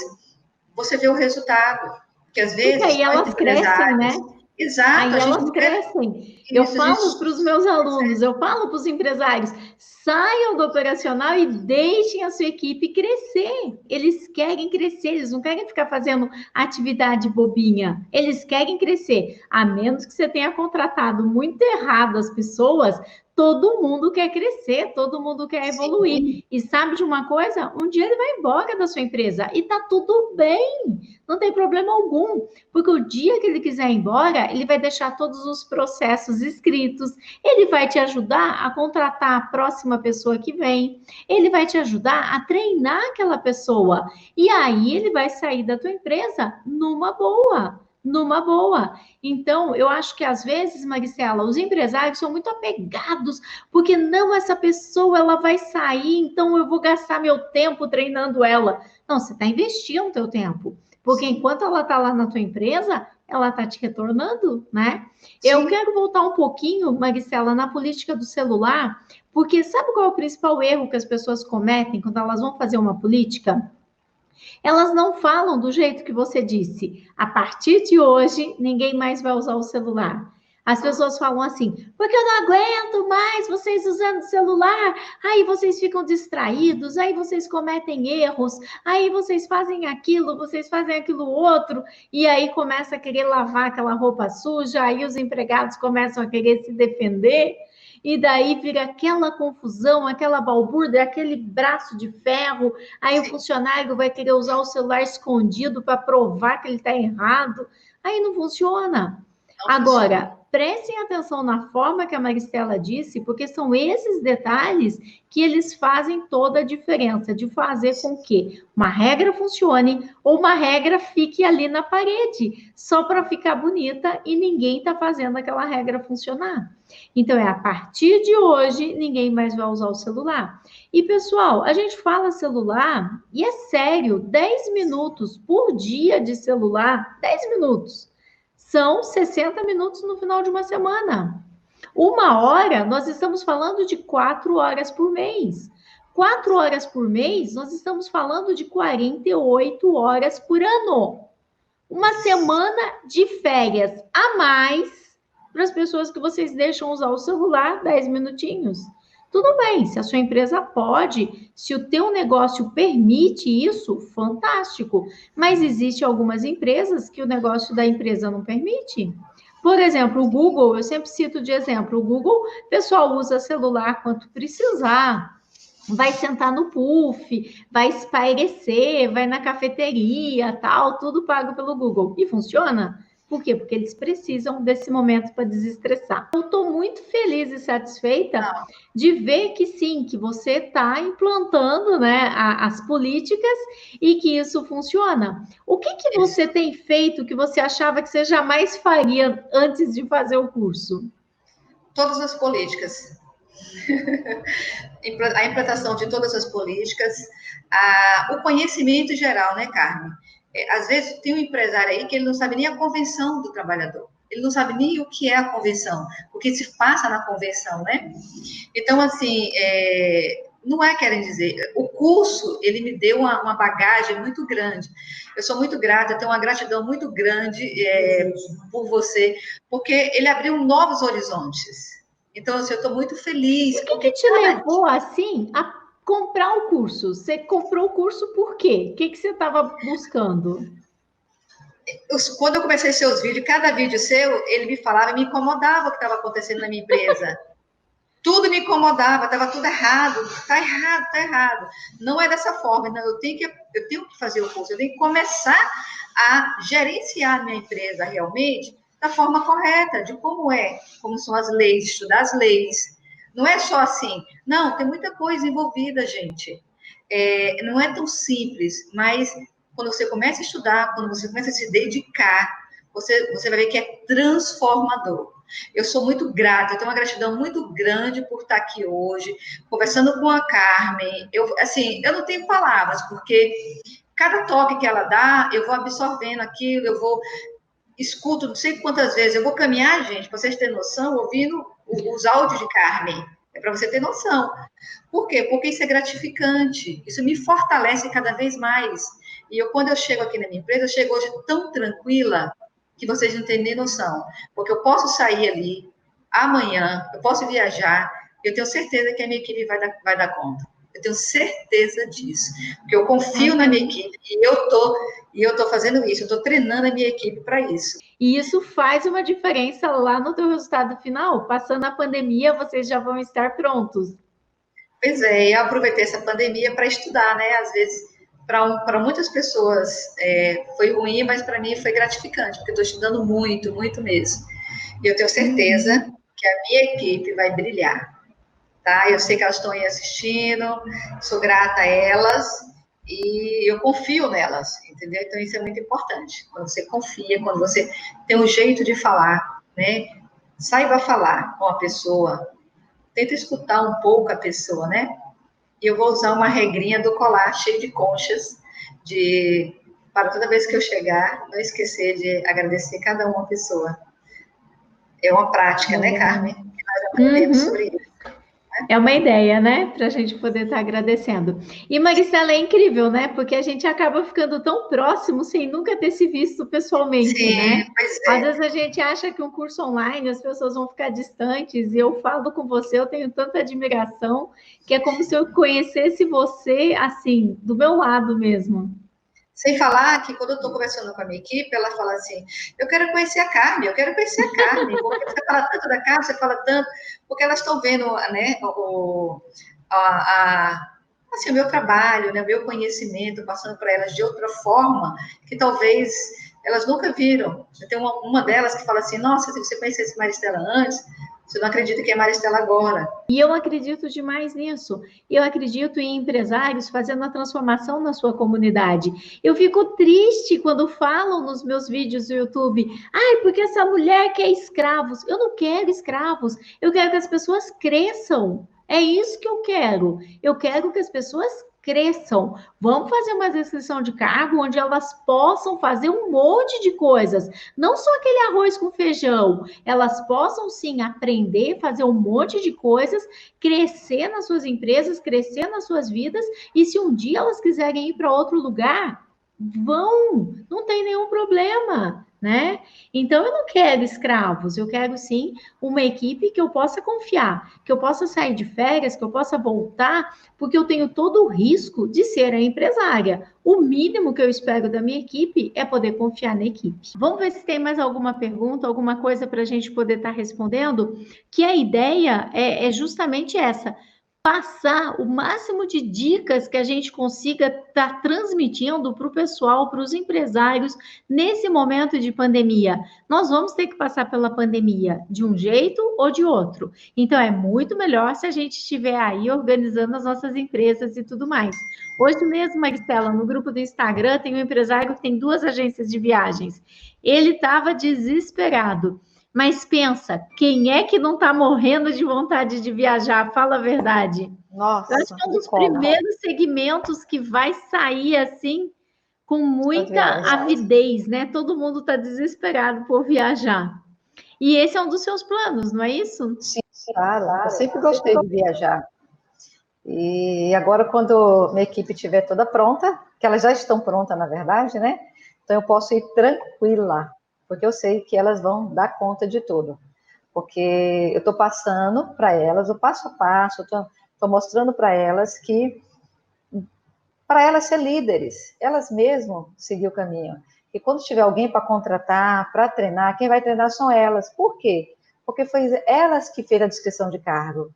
você vê o resultado. Porque, às Porque vezes, aí nós elas crescem, empresários, né? exato, Aí a gente elas não vê crescem. Eu isso, a gente. falo para os meus alunos, eu falo para os empresários, saiam do operacional e deixem a sua equipe crescer. Eles querem crescer, eles não querem ficar fazendo atividade bobinha. Eles querem crescer. A menos que você tenha contratado muito errado as pessoas, todo mundo quer crescer, todo mundo quer Sim, evoluir. E sabe de uma coisa? Um dia ele vai embora da sua empresa e tá tudo bem. Não tem problema algum. Porque o dia que ele quiser ir embora, ele vai deixar todos os processos escritos, ele vai te ajudar a contratar a próxima pessoa que vem, ele vai te ajudar a treinar aquela pessoa. E aí ele vai sair da tua empresa numa boa. Numa boa. Então, eu acho que às vezes, Maricela, os empresários são muito apegados, porque não, essa pessoa ela vai sair, então eu vou gastar meu tempo treinando ela. Não, você está investindo o teu tempo. Porque sim, enquanto ela está lá na tua empresa, ela está te retornando, né? Eu sim. quero voltar um pouquinho, Maricela, na política do celular, porque sabe qual é o principal erro que as pessoas cometem quando elas vão fazer uma política? Elas não falam do jeito que você disse. A partir de hoje, ninguém mais vai usar o celular. As pessoas falam assim, porque eu não aguento mais vocês usando celular, aí vocês ficam distraídos, aí vocês cometem erros, aí vocês fazem aquilo outro, e aí começa a querer lavar aquela roupa suja, aí os empregados começam a querer se defender, e daí vira aquela confusão, aquela balbúrdia, aquele braço de ferro, aí o Sim, funcionário vai querer usar o celular escondido para provar que ele está errado. Aí não funciona. não funciona. Agora, prestem atenção na forma que a Maristela disse, porque são esses detalhes que eles fazem toda a diferença de fazer com que uma regra funcione ou uma regra fique ali na parede, só para ficar bonita e ninguém está fazendo aquela regra funcionar. Então, é a partir de hoje, ninguém mais vai usar o celular. E, pessoal, a gente fala celular e é sério, 10 minutos por dia de celular, 10 minutos. São 60 minutos no final de uma semana. Uma hora, nós estamos falando de 4 horas por mês. 4 horas por mês, nós estamos falando de 48 horas por ano. Uma semana de férias a mais para as pessoas que vocês deixam usar o celular 10 minutinhos. Tudo bem, se a sua empresa pode, se o teu negócio permite isso, fantástico. Mas existe algumas empresas que o negócio da empresa não permite. Por exemplo, o Google, eu sempre cito de exemplo, o Google, o pessoal usa celular quanto precisar. vai sentar no puff, vai espairecer, vai na cafeteria, tal, tudo pago pelo Google. E funciona. Por quê? Porque eles precisam desse momento para desestressar. Eu estou muito feliz e satisfeita de ver que sim, que você está implantando, né, as políticas e que isso funciona. O que você tem feito que você achava que você jamais faria antes de fazer o curso? Todas as políticas. A implantação de todas as políticas, o conhecimento geral, né, Carmen? Às vezes tem um empresário aí que ele não sabe nem a convenção do trabalhador, ele não sabe nem o que é a convenção, o que se passa na convenção, né? Então, assim, não é querem dizer, o curso, ele me deu uma bagagem muito grande. Eu sou muito grata, tenho uma gratidão muito grande por você, porque ele abriu novos horizontes. Então, assim, eu estou muito feliz. O que te levou, assim, a comprar o curso? Você comprou o curso por quê? O que você estava buscando? Quando eu comecei seus vídeos, cada vídeo seu, ele me falava, me incomodava o que estava acontecendo na minha empresa. Tudo me incomodava, estava tudo errado, está errado, está errado. Não é dessa forma, não, eu tenho que fazer o curso, eu tenho que começar a gerenciar a minha empresa realmente da forma correta, de como são as leis, estudar as leis. Não é só assim, não, tem muita coisa envolvida, gente. Não é tão simples, mas quando você começa a estudar, quando você começa a se dedicar, você vai ver que é transformador. Eu sou muito grata, eu tenho uma gratidão muito grande por estar aqui hoje, conversando com a Carmen. Eu não tenho palavras, porque cada toque que ela dá, eu vou absorvendo aquilo, escuto não sei quantas vezes, eu vou caminhar, gente, para vocês terem noção, ouvindo os áudios de Carmen, para você ter noção. Por quê? Porque isso é gratificante, isso me fortalece cada vez mais. E quando eu chego aqui na minha empresa, eu chego hoje tão tranquila, que vocês não têm nem noção. Porque eu posso sair ali amanhã, eu posso viajar, eu tenho certeza que a minha equipe vai dar conta. Eu tenho certeza disso. Porque eu confio na minha equipe e eu tô fazendo isso, eu estou treinando a minha equipe para isso. E isso faz uma diferença lá no teu resultado final. Passando a pandemia, vocês já vão estar prontos. Pois é, eu aproveitei essa pandemia para estudar, né? Às vezes, para muitas pessoas foi ruim, mas para mim foi gratificante, porque estou estudando muito, muito mesmo. E eu tenho certeza que a minha equipe vai brilhar, tá? Eu sei que elas estão aí assistindo, sou grata a elas e eu confio nelas, entendeu? Então isso é muito importante. Quando você confia, quando você tem um jeito de falar, né? Saiba falar com a pessoa, tenta escutar um pouco a pessoa, né? E eu vou usar uma regrinha do colar cheio de conchas, para toda vez que eu chegar, não esquecer de agradecer cada uma pessoa. É uma prática, né, Carmen? Que nós aprendemos sobre isso. É uma ideia, né? Para a gente poder estar agradecendo. E Maristela, é incrível, né? Porque a gente acaba ficando tão próximo sem nunca ter se visto pessoalmente, Sim, né? pois Às vezes a gente acha que um curso online as pessoas vão ficar distantes, e eu falo com você, eu tenho tanta admiração, que é como se eu conhecesse você, assim, do meu lado mesmo. Sem falar que quando eu estou conversando com a minha equipe, ela fala assim: eu quero conhecer a Carmen, eu quero conhecer a Carmen, porque você fala tanto da Carmen, você fala tanto, porque elas estão vendo, né, assim, o meu trabalho, né, o meu conhecimento, passando para elas de outra forma, que talvez elas nunca viram. Tem uma delas que fala assim: nossa, se você conhecesse Maristela antes, você não acredita que é Maristela agora. E eu acredito demais nisso. Eu acredito em empresários fazendo a transformação na sua comunidade. Eu fico triste quando falam nos meus vídeos do YouTube: ai, porque essa mulher quer escravos. Eu não quero escravos. Eu quero que as pessoas cresçam. É isso que eu quero. Eu quero que as pessoas cresçam. Vamos fazer uma descrição de cargo onde elas possam fazer um monte de coisas, não só aquele arroz com feijão. Elas possam sim aprender, fazer um monte de coisas, crescer nas suas empresas, crescer nas suas vidas, e se um dia elas quiserem ir para outro lugar, vão, não tem nenhum problema, né? Então eu não quero escravos, eu quero sim uma equipe que eu possa confiar, que eu possa sair de férias, que eu possa voltar, porque eu tenho todo o risco de ser a empresária. O mínimo que eu espero da minha equipe é poder confiar na equipe. Vamos ver se tem mais alguma pergunta, alguma coisa para a gente poder estar respondendo, que a ideia é justamente essa. passar o máximo de dicas que a gente consiga estar transmitindo para o pessoal, para os empresários, nesse momento de pandemia. Nós vamos ter que passar pela pandemia de um jeito ou de outro. Então, é muito melhor se a gente estiver aí organizando as nossas empresas e tudo mais. Hoje mesmo, Maristela, no grupo do Instagram, tem um empresário que tem 2 agências de viagens. Ele estava desesperado. Mas pensa, quem é que não está morrendo de vontade de viajar? Fala a verdade. Eu acho Nossa, que é um e dos como? primeiros segmentos que vai sair assim com As muita viagens. avidez, né? Todo mundo está desesperado por viajar. E esse é um dos seus planos, não é isso? Sim, claro. Eu sempre gostei de viajar. E agora, quando minha equipe estiver toda pronta, que elas já estão prontas, na verdade, né? Então eu posso ir tranquila, porque eu sei que elas vão dar conta de tudo. Porque eu estou passando para elas o passo a passo, estou mostrando para elas que, para elas ser líderes, elas mesmas seguir o caminho. E quando tiver alguém para contratar, para treinar, quem vai treinar são elas. Por quê? Porque foi elas que fez a descrição de cargo.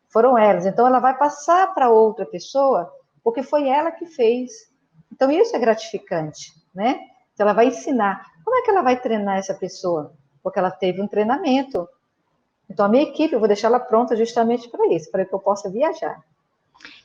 Foram elas. Então, ela vai passar para outra pessoa, porque foi ela que fez. Então, isso é gratificante, né? Então, ela vai ensinar. Como é que ela vai treinar essa pessoa? Porque ela teve um treinamento. Então, a minha equipe, eu vou deixar ela pronta justamente para isso, para que eu possa viajar.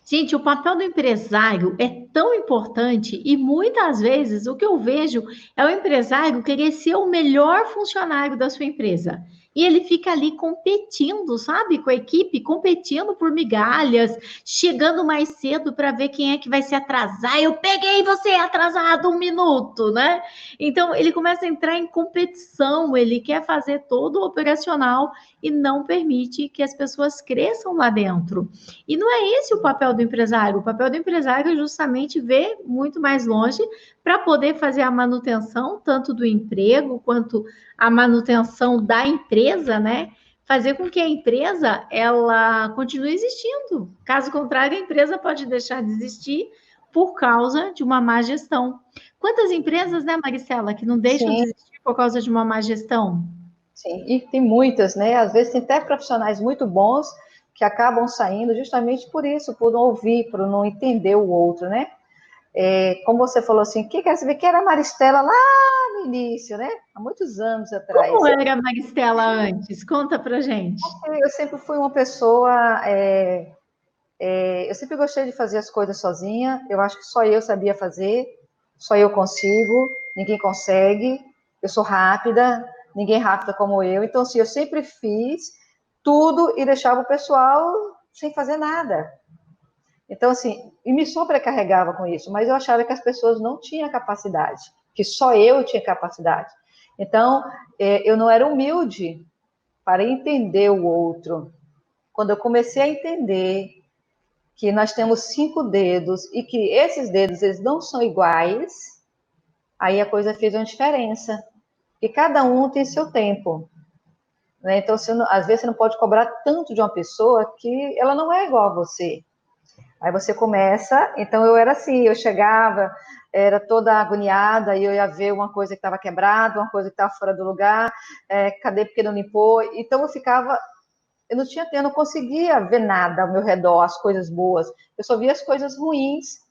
Gente, o papel do empresário é tão importante e muitas vezes o que eu vejo é o empresário querer ser o melhor funcionário da sua empresa. E ele fica ali competindo, sabe, com a equipe, competindo por migalhas, chegando mais cedo para ver quem é que vai se atrasar. Eu peguei você atrasado 1 minuto, né? Então ele começa a entrar em competição, ele quer fazer todo o operacional e não permite que as pessoas cresçam lá dentro. E não é esse o papel do empresário. O papel do empresário é justamente ver muito mais longe para poder fazer a manutenção tanto do emprego quanto a manutenção da empresa, né? Fazer com que a empresa ela continue existindo. Caso contrário, a empresa pode deixar de existir por causa de uma má gestão. Quantas empresas, né, Maricela, que não deixam de Sim, existir por causa de uma má gestão? sim. E tem muitas, né? Às vezes tem até profissionais muito bons que acabam saindo justamente por isso, por não ouvir, por não entender o outro, né? Como você falou assim, o que quer saber que era a Maristela lá no início, né? Há muitos anos atrás. Como era a Maristela antes? Conta pra gente. Eu sempre fui uma pessoa, eu sempre gostei de fazer as coisas sozinha. Eu acho que só eu sabia fazer, só eu consigo, ninguém consegue. Eu sou rápida, ninguém é rápida como eu. Então, assim, eu sempre fiz tudo e deixava o pessoal sem fazer nada. Então, assim, e me sobrecarregava com isso, mas eu achava que as pessoas não tinham capacidade, que só eu tinha capacidade. Então, eu não era humilde para entender o outro. Quando eu comecei a entender que nós temos 5 dedos e que esses dedos eles não são iguais, aí a coisa fez uma diferença. Porque cada um tem seu tempo. Né? Então, às vezes, você não pode cobrar tanto de uma pessoa que ela não é igual a você. Aí você começa, então eu era assim, eu chegava, era toda agoniada, e eu ia ver uma coisa que estava quebrada, uma coisa que estava fora do lugar, cadê porque não limpou? Então eu não conseguia ver nada ao meu redor, as coisas boas, eu só via as coisas ruins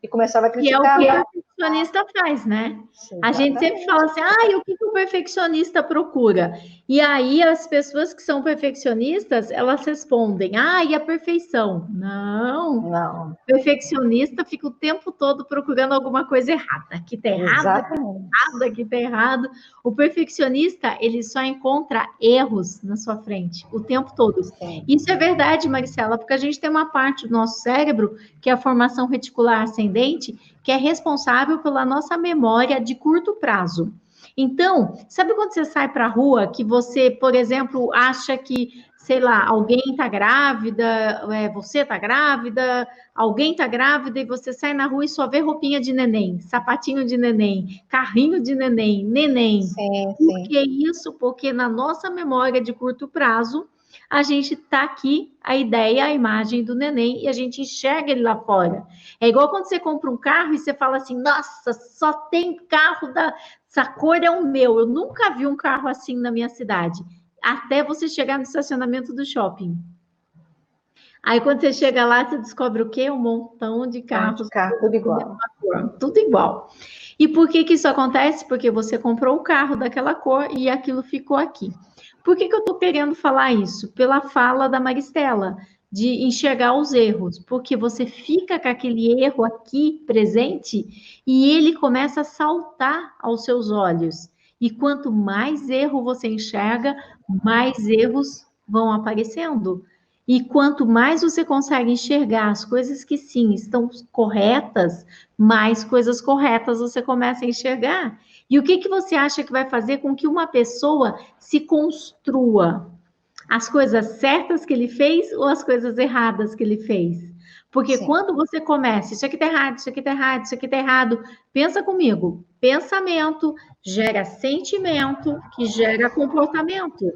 e começava a E é o criticar. que o perfeccionista faz, né? A gente sempre fala assim, o que o perfeccionista procura? E aí as pessoas que são perfeccionistas, elas respondem, e a perfeição? Não, Não, perfeccionista fica o tempo todo procurando alguma coisa errada. Aqui tá errado, aqui tá exatamente. errado, aqui tá errado. O perfeccionista, ele só encontra erros na sua frente o tempo todo. Sim. Isso é verdade, Maricela, porque a gente tem uma parte do nosso cérebro, que é a formação reticular ascendente, que é responsável pela nossa memória de curto prazo. Então, sabe quando você sai para a rua que você, por exemplo, acha que, sei lá, alguém está grávida, você está grávida, alguém está grávida e você sai na rua e só vê roupinha de neném, sapatinho de neném, carrinho de neném, neném. Sim, Por sim. que isso? Porque na nossa memória de curto prazo, a gente tá aqui a ideia, a imagem do neném e a gente enxerga ele lá fora. É igual quando você compra um carro e você fala assim, nossa, só tem carro essa cor é o meu. Eu nunca vi um carro assim na minha cidade. Até você chegar no estacionamento do shopping. Aí quando você chega lá, você descobre o quê? Um montão de carros. Tudo igual. Tudo igual. E por que que isso acontece? Porque você comprou o carro daquela cor e aquilo ficou aqui. Por que que eu estou querendo falar isso? Pela fala da Maristela, de enxergar os erros. Porque você fica com aquele erro aqui presente e ele começa a saltar aos seus olhos. E quanto mais erro você enxerga, mais erros vão aparecendo. E quanto mais você consegue enxergar as coisas que sim estão corretas, mais coisas corretas você começa a enxergar. E o que que você acha que vai fazer com que uma pessoa se construa? As coisas certas que ele fez ou as coisas erradas que ele fez? Porque Sim. quando você começa, isso aqui tá errado, isso aqui tá errado, isso aqui tá errado, pensa comigo, pensamento gera sentimento, que gera comportamento.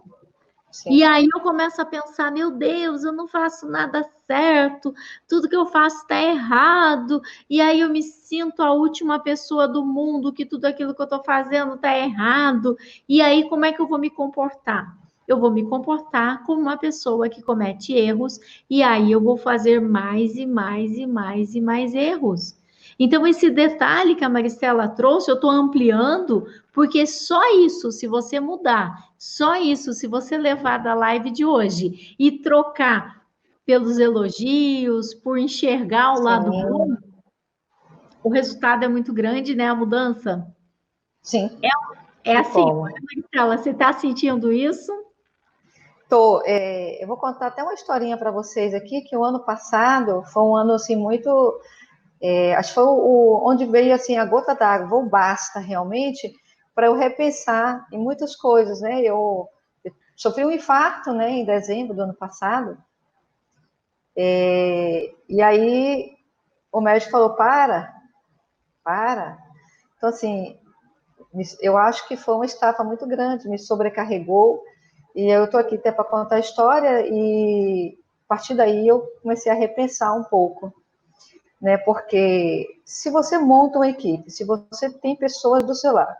Sim. E aí eu começo a pensar, meu Deus, eu não faço nada certo, tudo que eu faço está errado, e aí eu me sinto a última pessoa do mundo, que tudo aquilo que eu estou fazendo está errado, e aí como é que eu vou me comportar? Eu vou me comportar como uma pessoa que comete erros, e aí eu vou fazer mais e mais e mais e mais erros. Então, esse detalhe que a Maristela trouxe, eu estou ampliando, porque só isso, se você mudar, só isso, se você levar da live de hoje e trocar pelos elogios, por enxergar o lado bom, o resultado é muito grande, né? A mudança. Sim. É assim, Maristela, você está sentindo isso? Eu vou contar até uma historinha para vocês aqui, que o ano passado foi um ano assim muito, acho que foi onde veio assim a gota d'água, o basta realmente, para eu repensar em muitas coisas, né? Eu sofri um infarto, né, em dezembro do ano passado, e aí o médico falou, para. Então, assim, eu acho que foi uma estafa muito grande, me sobrecarregou, e eu estou aqui até para contar a história, e a partir daí eu comecei a repensar um pouco, né? Porque se você monta uma equipe, se você tem pessoas do seu lado,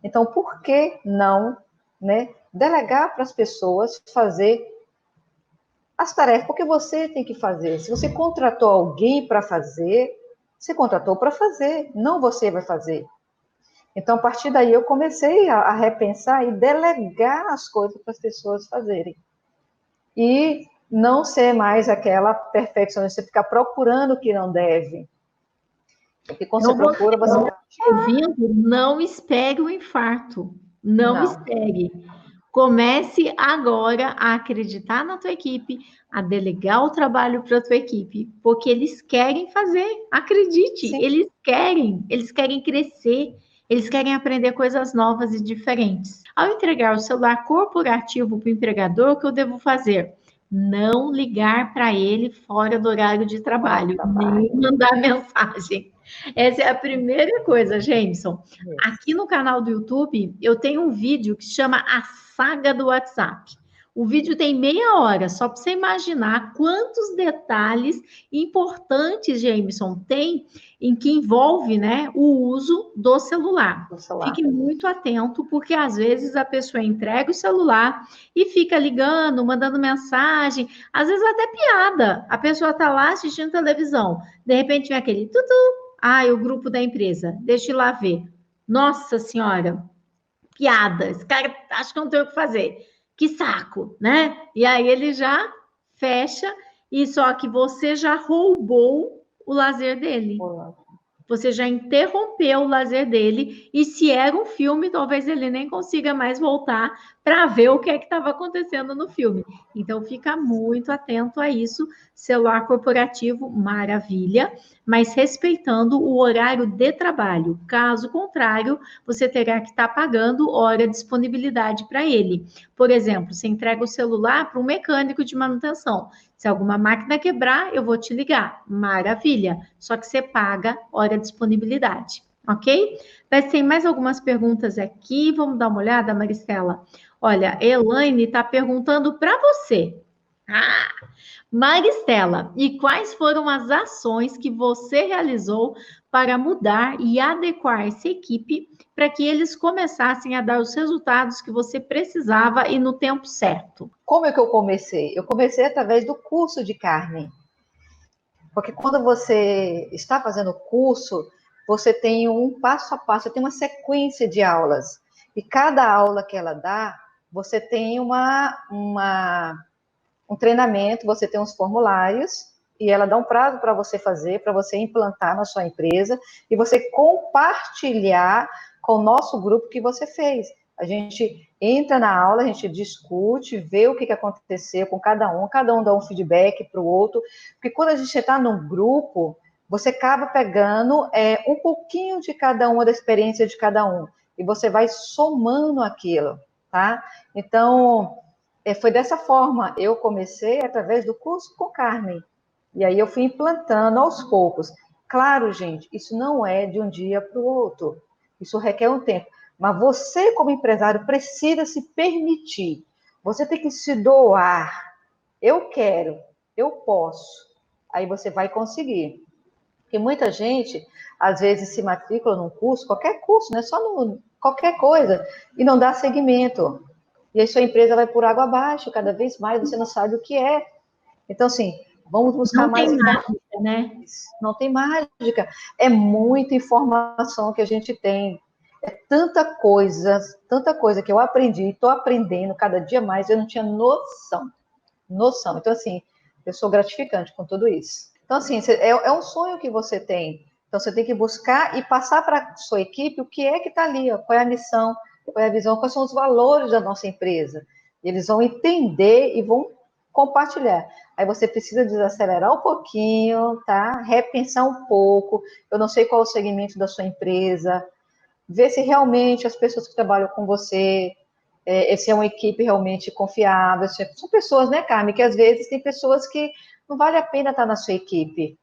então por que não, né, delegar para as pessoas fazer as tarefas? Porque você tem que fazer. Se você contratou alguém para fazer, você contratou para fazer, não você vai fazer. Então, a partir daí, eu comecei a repensar e delegar as coisas para as pessoas fazerem. E não ser mais aquela perfeccionista, você ficar procurando o que não deve. Porque quando você procura, você vai... ouvindo, não espere o infarto. Não espere. Comece agora a acreditar na tua equipe, a delegar o trabalho para a tua equipe, porque eles querem fazer. Acredite, Sim. eles querem crescer, eles querem aprender coisas novas e diferentes. Ao entregar o celular corporativo para o empregador, o que eu devo fazer? Não ligar para ele fora do horário de trabalho, nem mandar mensagem. Essa é a primeira coisa, Jameson. Aqui no canal do YouTube, eu tenho um vídeo que chama A Saga do WhatsApp. O vídeo tem meia hora, só para você imaginar quantos detalhes importantes, Jameson, tem em que envolve, né, o uso do celular. Fique muito atento, porque às vezes a pessoa entrega o celular e fica ligando, mandando mensagem, às vezes até piada. A pessoa está lá assistindo televisão, de repente vem aquele tutu, o grupo da empresa, deixa eu ir lá ver. Nossa Senhora, piada, esse cara acho que não tem o que fazer. Que saco, né? E aí ele já fecha, e só que você já roubou o lazer dele. Você já interrompeu o lazer dele, e se era um filme, talvez ele nem consiga mais voltar para ver o que é que estava acontecendo no filme. Então, fica muito atento a isso. Celular corporativo, maravilha, mas respeitando o horário de trabalho. Caso contrário, você terá que estar pagando hora de disponibilidade para ele. Por exemplo, você entrega o celular para um mecânico de manutenção. Se alguma máquina quebrar, eu vou te ligar. Maravilha. Só que você paga hora de disponibilidade, ok? Mas tem mais algumas perguntas aqui. Vamos dar uma olhada, Maristela? Olha, a Elaine está perguntando para você. Maristela, e quais foram as ações que você realizou para mudar e adequar essa equipe para que eles começassem a dar os resultados que você precisava e no tempo certo? Como é que eu comecei? Eu comecei através do curso de Carmen. Porque quando você está fazendo o curso, você tem um passo a passo, tem uma sequência de aulas. E cada aula que ela dá, você tem um treinamento, você tem uns formulários, e ela dá um prazo para você fazer, para você implantar na sua empresa, e você compartilhar com o nosso grupo que você fez. A gente entra na aula, a gente discute, vê o que aconteceu com cada um dá um feedback para o outro, porque quando a gente está num grupo, você acaba pegando um pouquinho de cada uma da experiência de cada um, e você vai somando aquilo, tá? Então, foi dessa forma, eu comecei através do curso com Carmen, e aí eu fui implantando aos poucos. Claro, gente, isso não é de um dia para o outro, isso requer um tempo. Mas você, como empresário, precisa se permitir. Você tem que se doar. Eu quero, eu posso. Aí você vai conseguir. Porque muita gente, às vezes, se matricula num curso, qualquer curso, né? Qualquer coisa, e não dá seguimento. E aí sua empresa vai por água abaixo, cada vez mais, você não sabe o que é. Então, assim, vamos buscar mais informações. Né? Não tem mágica. É muita informação que a gente tem. É tanta coisa que eu aprendi, estou aprendendo cada dia mais, eu não tinha noção. Então, assim, eu sou gratificante com tudo isso. Então, assim, é um sonho que você tem. Então, você tem que buscar e passar para a sua equipe o que é que está ali, ó, qual é a missão, qual é a visão, quais são os valores da nossa empresa. Eles vão entender e vão compartilhar. Aí você precisa desacelerar um pouquinho, tá? Repensar um pouco. Eu não sei qual é o segmento da sua empresa, ver se realmente as pessoas que trabalham com você, se é uma equipe realmente confiável. São pessoas, né, Carmen, que às vezes tem pessoas que não vale a pena estar na sua equipe.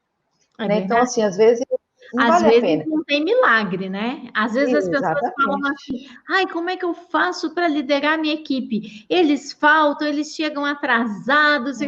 Né? Então, assim, às vezes não Às vale a vezes pena. não tem milagre, né? Às vezes as pessoas falam Exatamente. assim, ai, como é que eu faço para liderar a minha equipe? Eles faltam, eles chegam atrasados.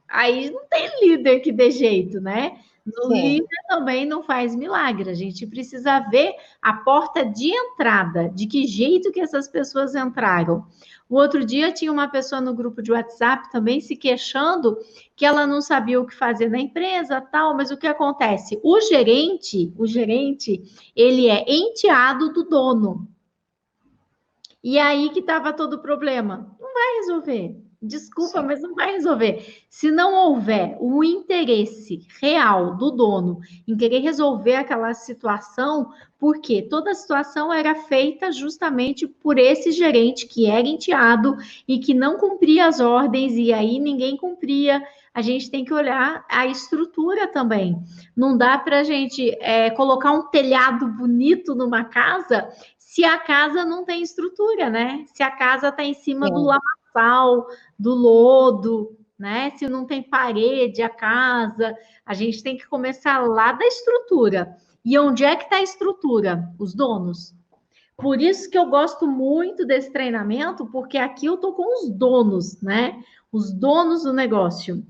Aí não tem líder que dê jeito, né? O Sim. líder também não faz milagre. A gente precisa ver a porta de entrada, de que jeito que essas pessoas entraram. O outro dia tinha uma pessoa no grupo de WhatsApp também se queixando que ela não sabia o que fazer na empresa, tal, mas o que acontece? O gerente, ele é enteado do dono. E aí que estava todo o problema. Não vai resolver. Desculpa, Sim. mas não vai resolver. Se não houver o interesse real do dono em querer resolver aquela situação, porque toda a situação era feita justamente por esse gerente que era enteado e que não cumpria as ordens, e aí ninguém cumpria. A gente tem que olhar a estrutura também. Não dá para a gente colocar um telhado bonito numa casa se a casa não tem estrutura, né? Se a casa está em cima do lamaçal, do lodo, né? Se não tem parede, a casa, a gente tem que começar lá da estrutura. E onde é que está a estrutura? Os donos. Por isso que eu gosto muito desse treinamento, porque aqui eu tô com os donos, né? Os donos do negócio.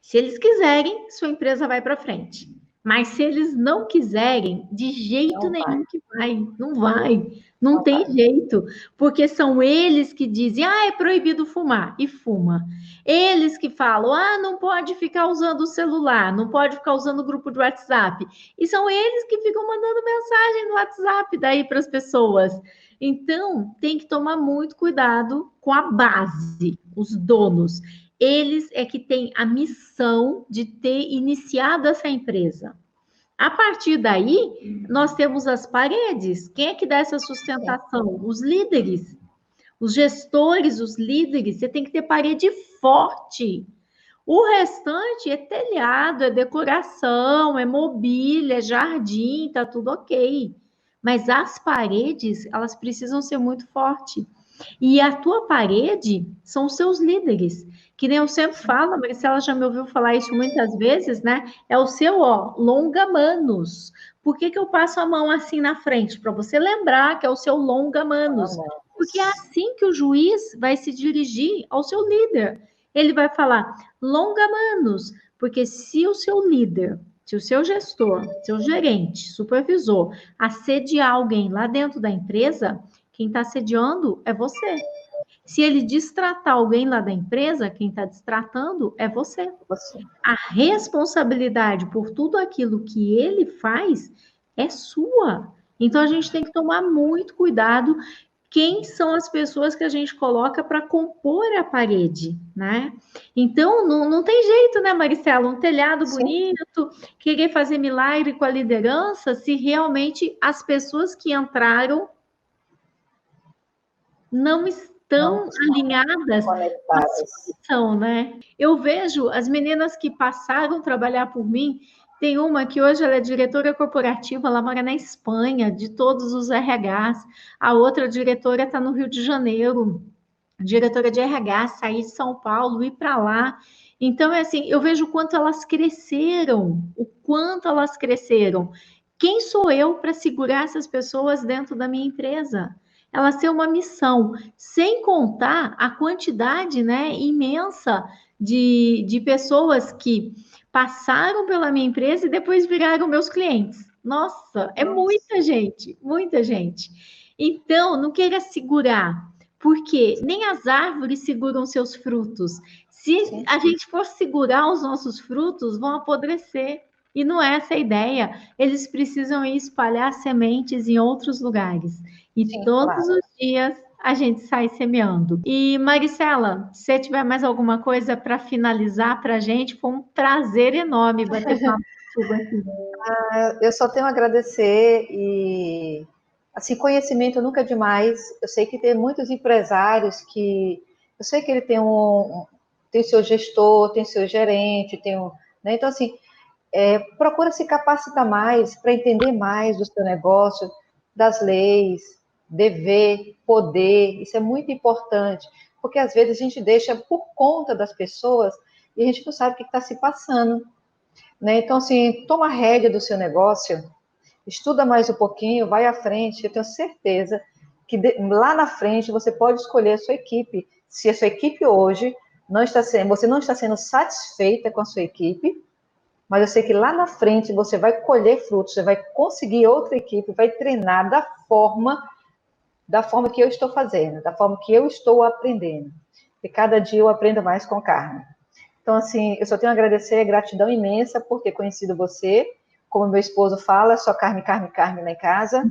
Se eles quiserem, sua empresa vai para frente. Mas se eles não quiserem, de jeito nenhum que vai, não vai, não tem jeito, porque são eles que dizem, é proibido fumar, e fuma. Eles que falam, não pode ficar usando o celular, não pode ficar usando o grupo de WhatsApp. E são eles que ficam mandando mensagem no WhatsApp daí para as pessoas. Então, tem que tomar muito cuidado com a base, os donos. Eles é que têm a missão de ter iniciado essa empresa. A partir daí, nós temos as paredes. Quem é que dá essa sustentação? Os líderes, os gestores, os líderes. Você tem que ter parede forte. O restante é telhado, é decoração, é mobília, é jardim, tá tudo ok. Mas as paredes, elas precisam ser muito fortes. E a tua parede são os seus líderes, que nem eu sempre falo, a Marcela já me ouviu falar isso muitas vezes, né? É o seu, longa-manos. Por que eu passo a mão assim na frente? Para você lembrar que é o seu longa-manos. Porque é assim que o juiz vai se dirigir ao seu líder. Ele vai falar, longa-manos, porque se o seu líder Se o seu gestor, seu gerente, supervisor, assediar alguém lá dentro da empresa, quem está assediando é você. Se ele destratar alguém lá da empresa, quem está destratando é você. A responsabilidade por tudo aquilo que ele faz é sua. Então, a gente tem que tomar muito cuidado quem são as pessoas que a gente coloca para compor a parede, né? Então, não tem jeito, né, Maricela? Um telhado bonito, querer fazer milagre com a liderança, se realmente as pessoas que entraram não estão alinhadas com a situação, né? Eu vejo as meninas que passaram a trabalhar por mim, tem uma que hoje ela é diretora corporativa, ela mora na Espanha, de todos os RHs. A outra diretora está no Rio de Janeiro, diretora de RH, sair de São Paulo, ir para lá. Então, é assim, eu vejo o quanto elas cresceram, o quanto elas cresceram. Quem sou eu para segurar essas pessoas dentro da minha empresa? Elas têm uma missão, sem contar a quantidade, né, imensa de pessoas que passaram pela minha empresa e depois viraram meus clientes. Nossa, é muita gente, muita gente. Então, não queira segurar, porque nem as árvores seguram seus frutos. Se a gente for segurar os nossos frutos, vão apodrecer. E não é essa a ideia. Eles precisam ir espalhar sementes em outros lugares. E todos os dias a gente sai semeando. E, Maricela, se tiver mais alguma coisa para finalizar para a gente, foi um prazer enorme bater papo contigo aqui. Eu só tenho a agradecer e, assim, conhecimento nunca é demais. Eu sei que tem muitos empresários que... Eu sei que ele tem tem o seu gestor, tem o seu gerente, né? Então, assim, procura se capacitar mais para entender mais do seu negócio, das leis, dever, poder, isso é muito importante, porque às vezes a gente deixa por conta das pessoas e a gente não sabe o que está se passando, né? Então, assim, toma a rédea do seu negócio, estuda mais um pouquinho, vai à frente, eu tenho certeza que lá na frente você pode escolher a sua equipe. Se a sua equipe hoje você não está sendo satisfeita com a sua equipe, mas eu sei que lá na frente você vai colher frutos, você vai conseguir outra equipe, vai treinar da forma que eu estou fazendo, da forma que eu estou aprendendo. E cada dia eu aprendo mais com Carmen. Então, assim, eu só tenho a agradecer, gratidão imensa por ter conhecido você. Como meu esposo fala, só Carmen, Carmen, Carmen lá em casa.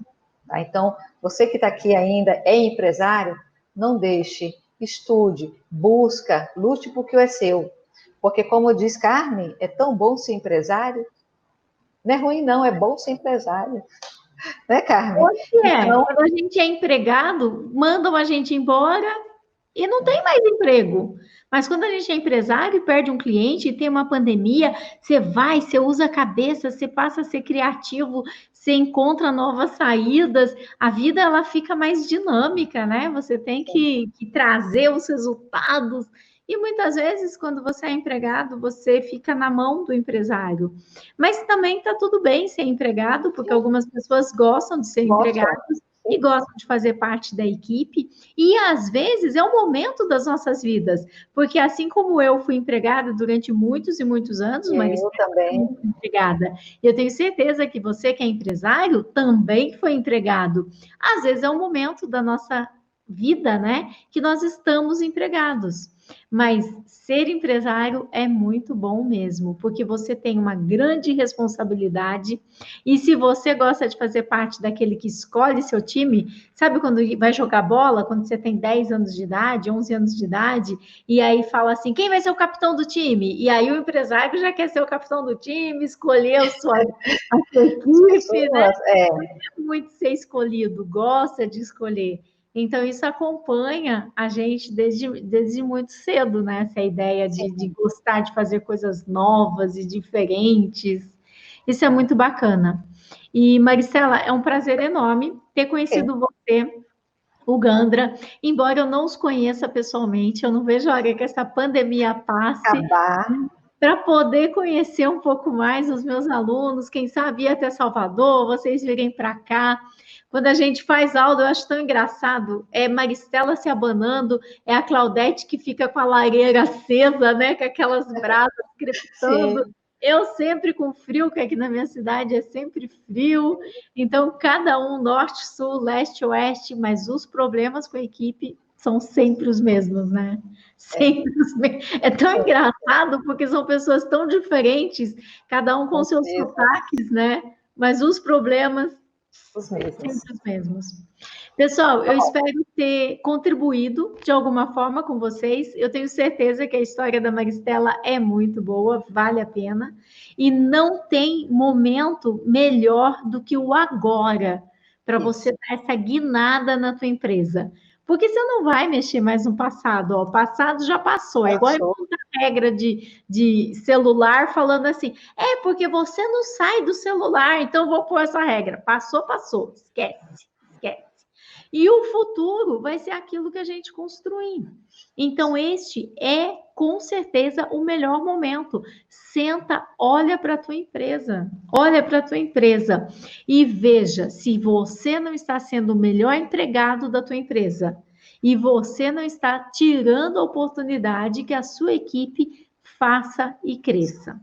Tá? Então, você que está aqui ainda é empresário, não deixe, estude, busca, lute por que é seu. Porque, como diz Carmen, é tão bom ser empresário. Não é ruim, não, é bom ser empresário. Né, Carmen? Então, quando a gente é empregado, mandam a gente embora e não tem mais emprego. Mas quando a gente é empresário e perde um cliente, tem uma pandemia, você usa a cabeça, você passa a ser criativo, você encontra novas saídas, a vida ela fica mais dinâmica, né? Você tem que trazer os resultados. E muitas vezes, quando você é empregado, você fica na mão do empresário. Mas também está tudo bem ser empregado, porque algumas pessoas gostam de ser empregados e gostam de fazer parte da equipe. E, às vezes, é o momento das nossas vidas. Porque, assim como eu fui empregada durante muitos e muitos anos, mas eu também fui empregada. Eu tenho certeza que você, que é empresário, também foi empregado. Às vezes, é o momento da nossa vida, né? Que nós estamos empregados. Mas ser empresário é muito bom mesmo, porque você tem uma grande responsabilidade. E se você gosta de fazer parte daquele que escolhe seu time, sabe quando vai jogar bola, quando você tem 10 anos de idade, 11 anos de idade, e aí fala assim, quem vai ser o capitão do time? E aí o empresário já quer ser o capitão do time, escolher a sua equipe, né? É muito ser escolhido, gosta de escolher. Então, isso acompanha a gente desde muito cedo, né? Essa ideia de gostar de fazer coisas novas e diferentes. Isso é muito bacana. E, Maricela, é um prazer enorme ter conhecido você, o Gandra. Embora eu não os conheça pessoalmente, eu não vejo a hora que essa pandemia passe para poder conhecer um pouco mais os meus alunos, quem sabe ir até Salvador, vocês virem para cá. Quando a gente faz aula, eu acho tão engraçado, é Maristela se abanando, é a Claudete que fica com a lareira acesa, né, com aquelas brasas crepitando. Eu sempre com frio, que aqui na minha cidade é sempre frio. Então, cada um, norte, sul, leste, oeste, mas os problemas com a equipe são sempre os mesmos, né? Sempre os mesmos. É tão engraçado, porque são pessoas tão diferentes, cada um com seus sotaques, né? Mas os problemas sempre os mesmos. Pessoal, eu espero ter contribuído de alguma forma com vocês. Eu tenho certeza que a história da Maristela é muito boa, vale a pena. E não tem momento melhor do que o agora para você dar essa guinada na tua empresa. Porque você não vai mexer mais no passado. Ó. O passado já passou. É igual a regra de celular falando assim, porque você não sai do celular, então vou pôr essa regra. Passou, passou. Esquece. E o futuro vai ser aquilo que a gente construir. Então, este é, com certeza, o melhor momento. Senta, olha para a tua empresa. Olha para a tua empresa e veja se você não está sendo o melhor empregado da tua empresa e você não está tirando a oportunidade que a sua equipe faça e cresça.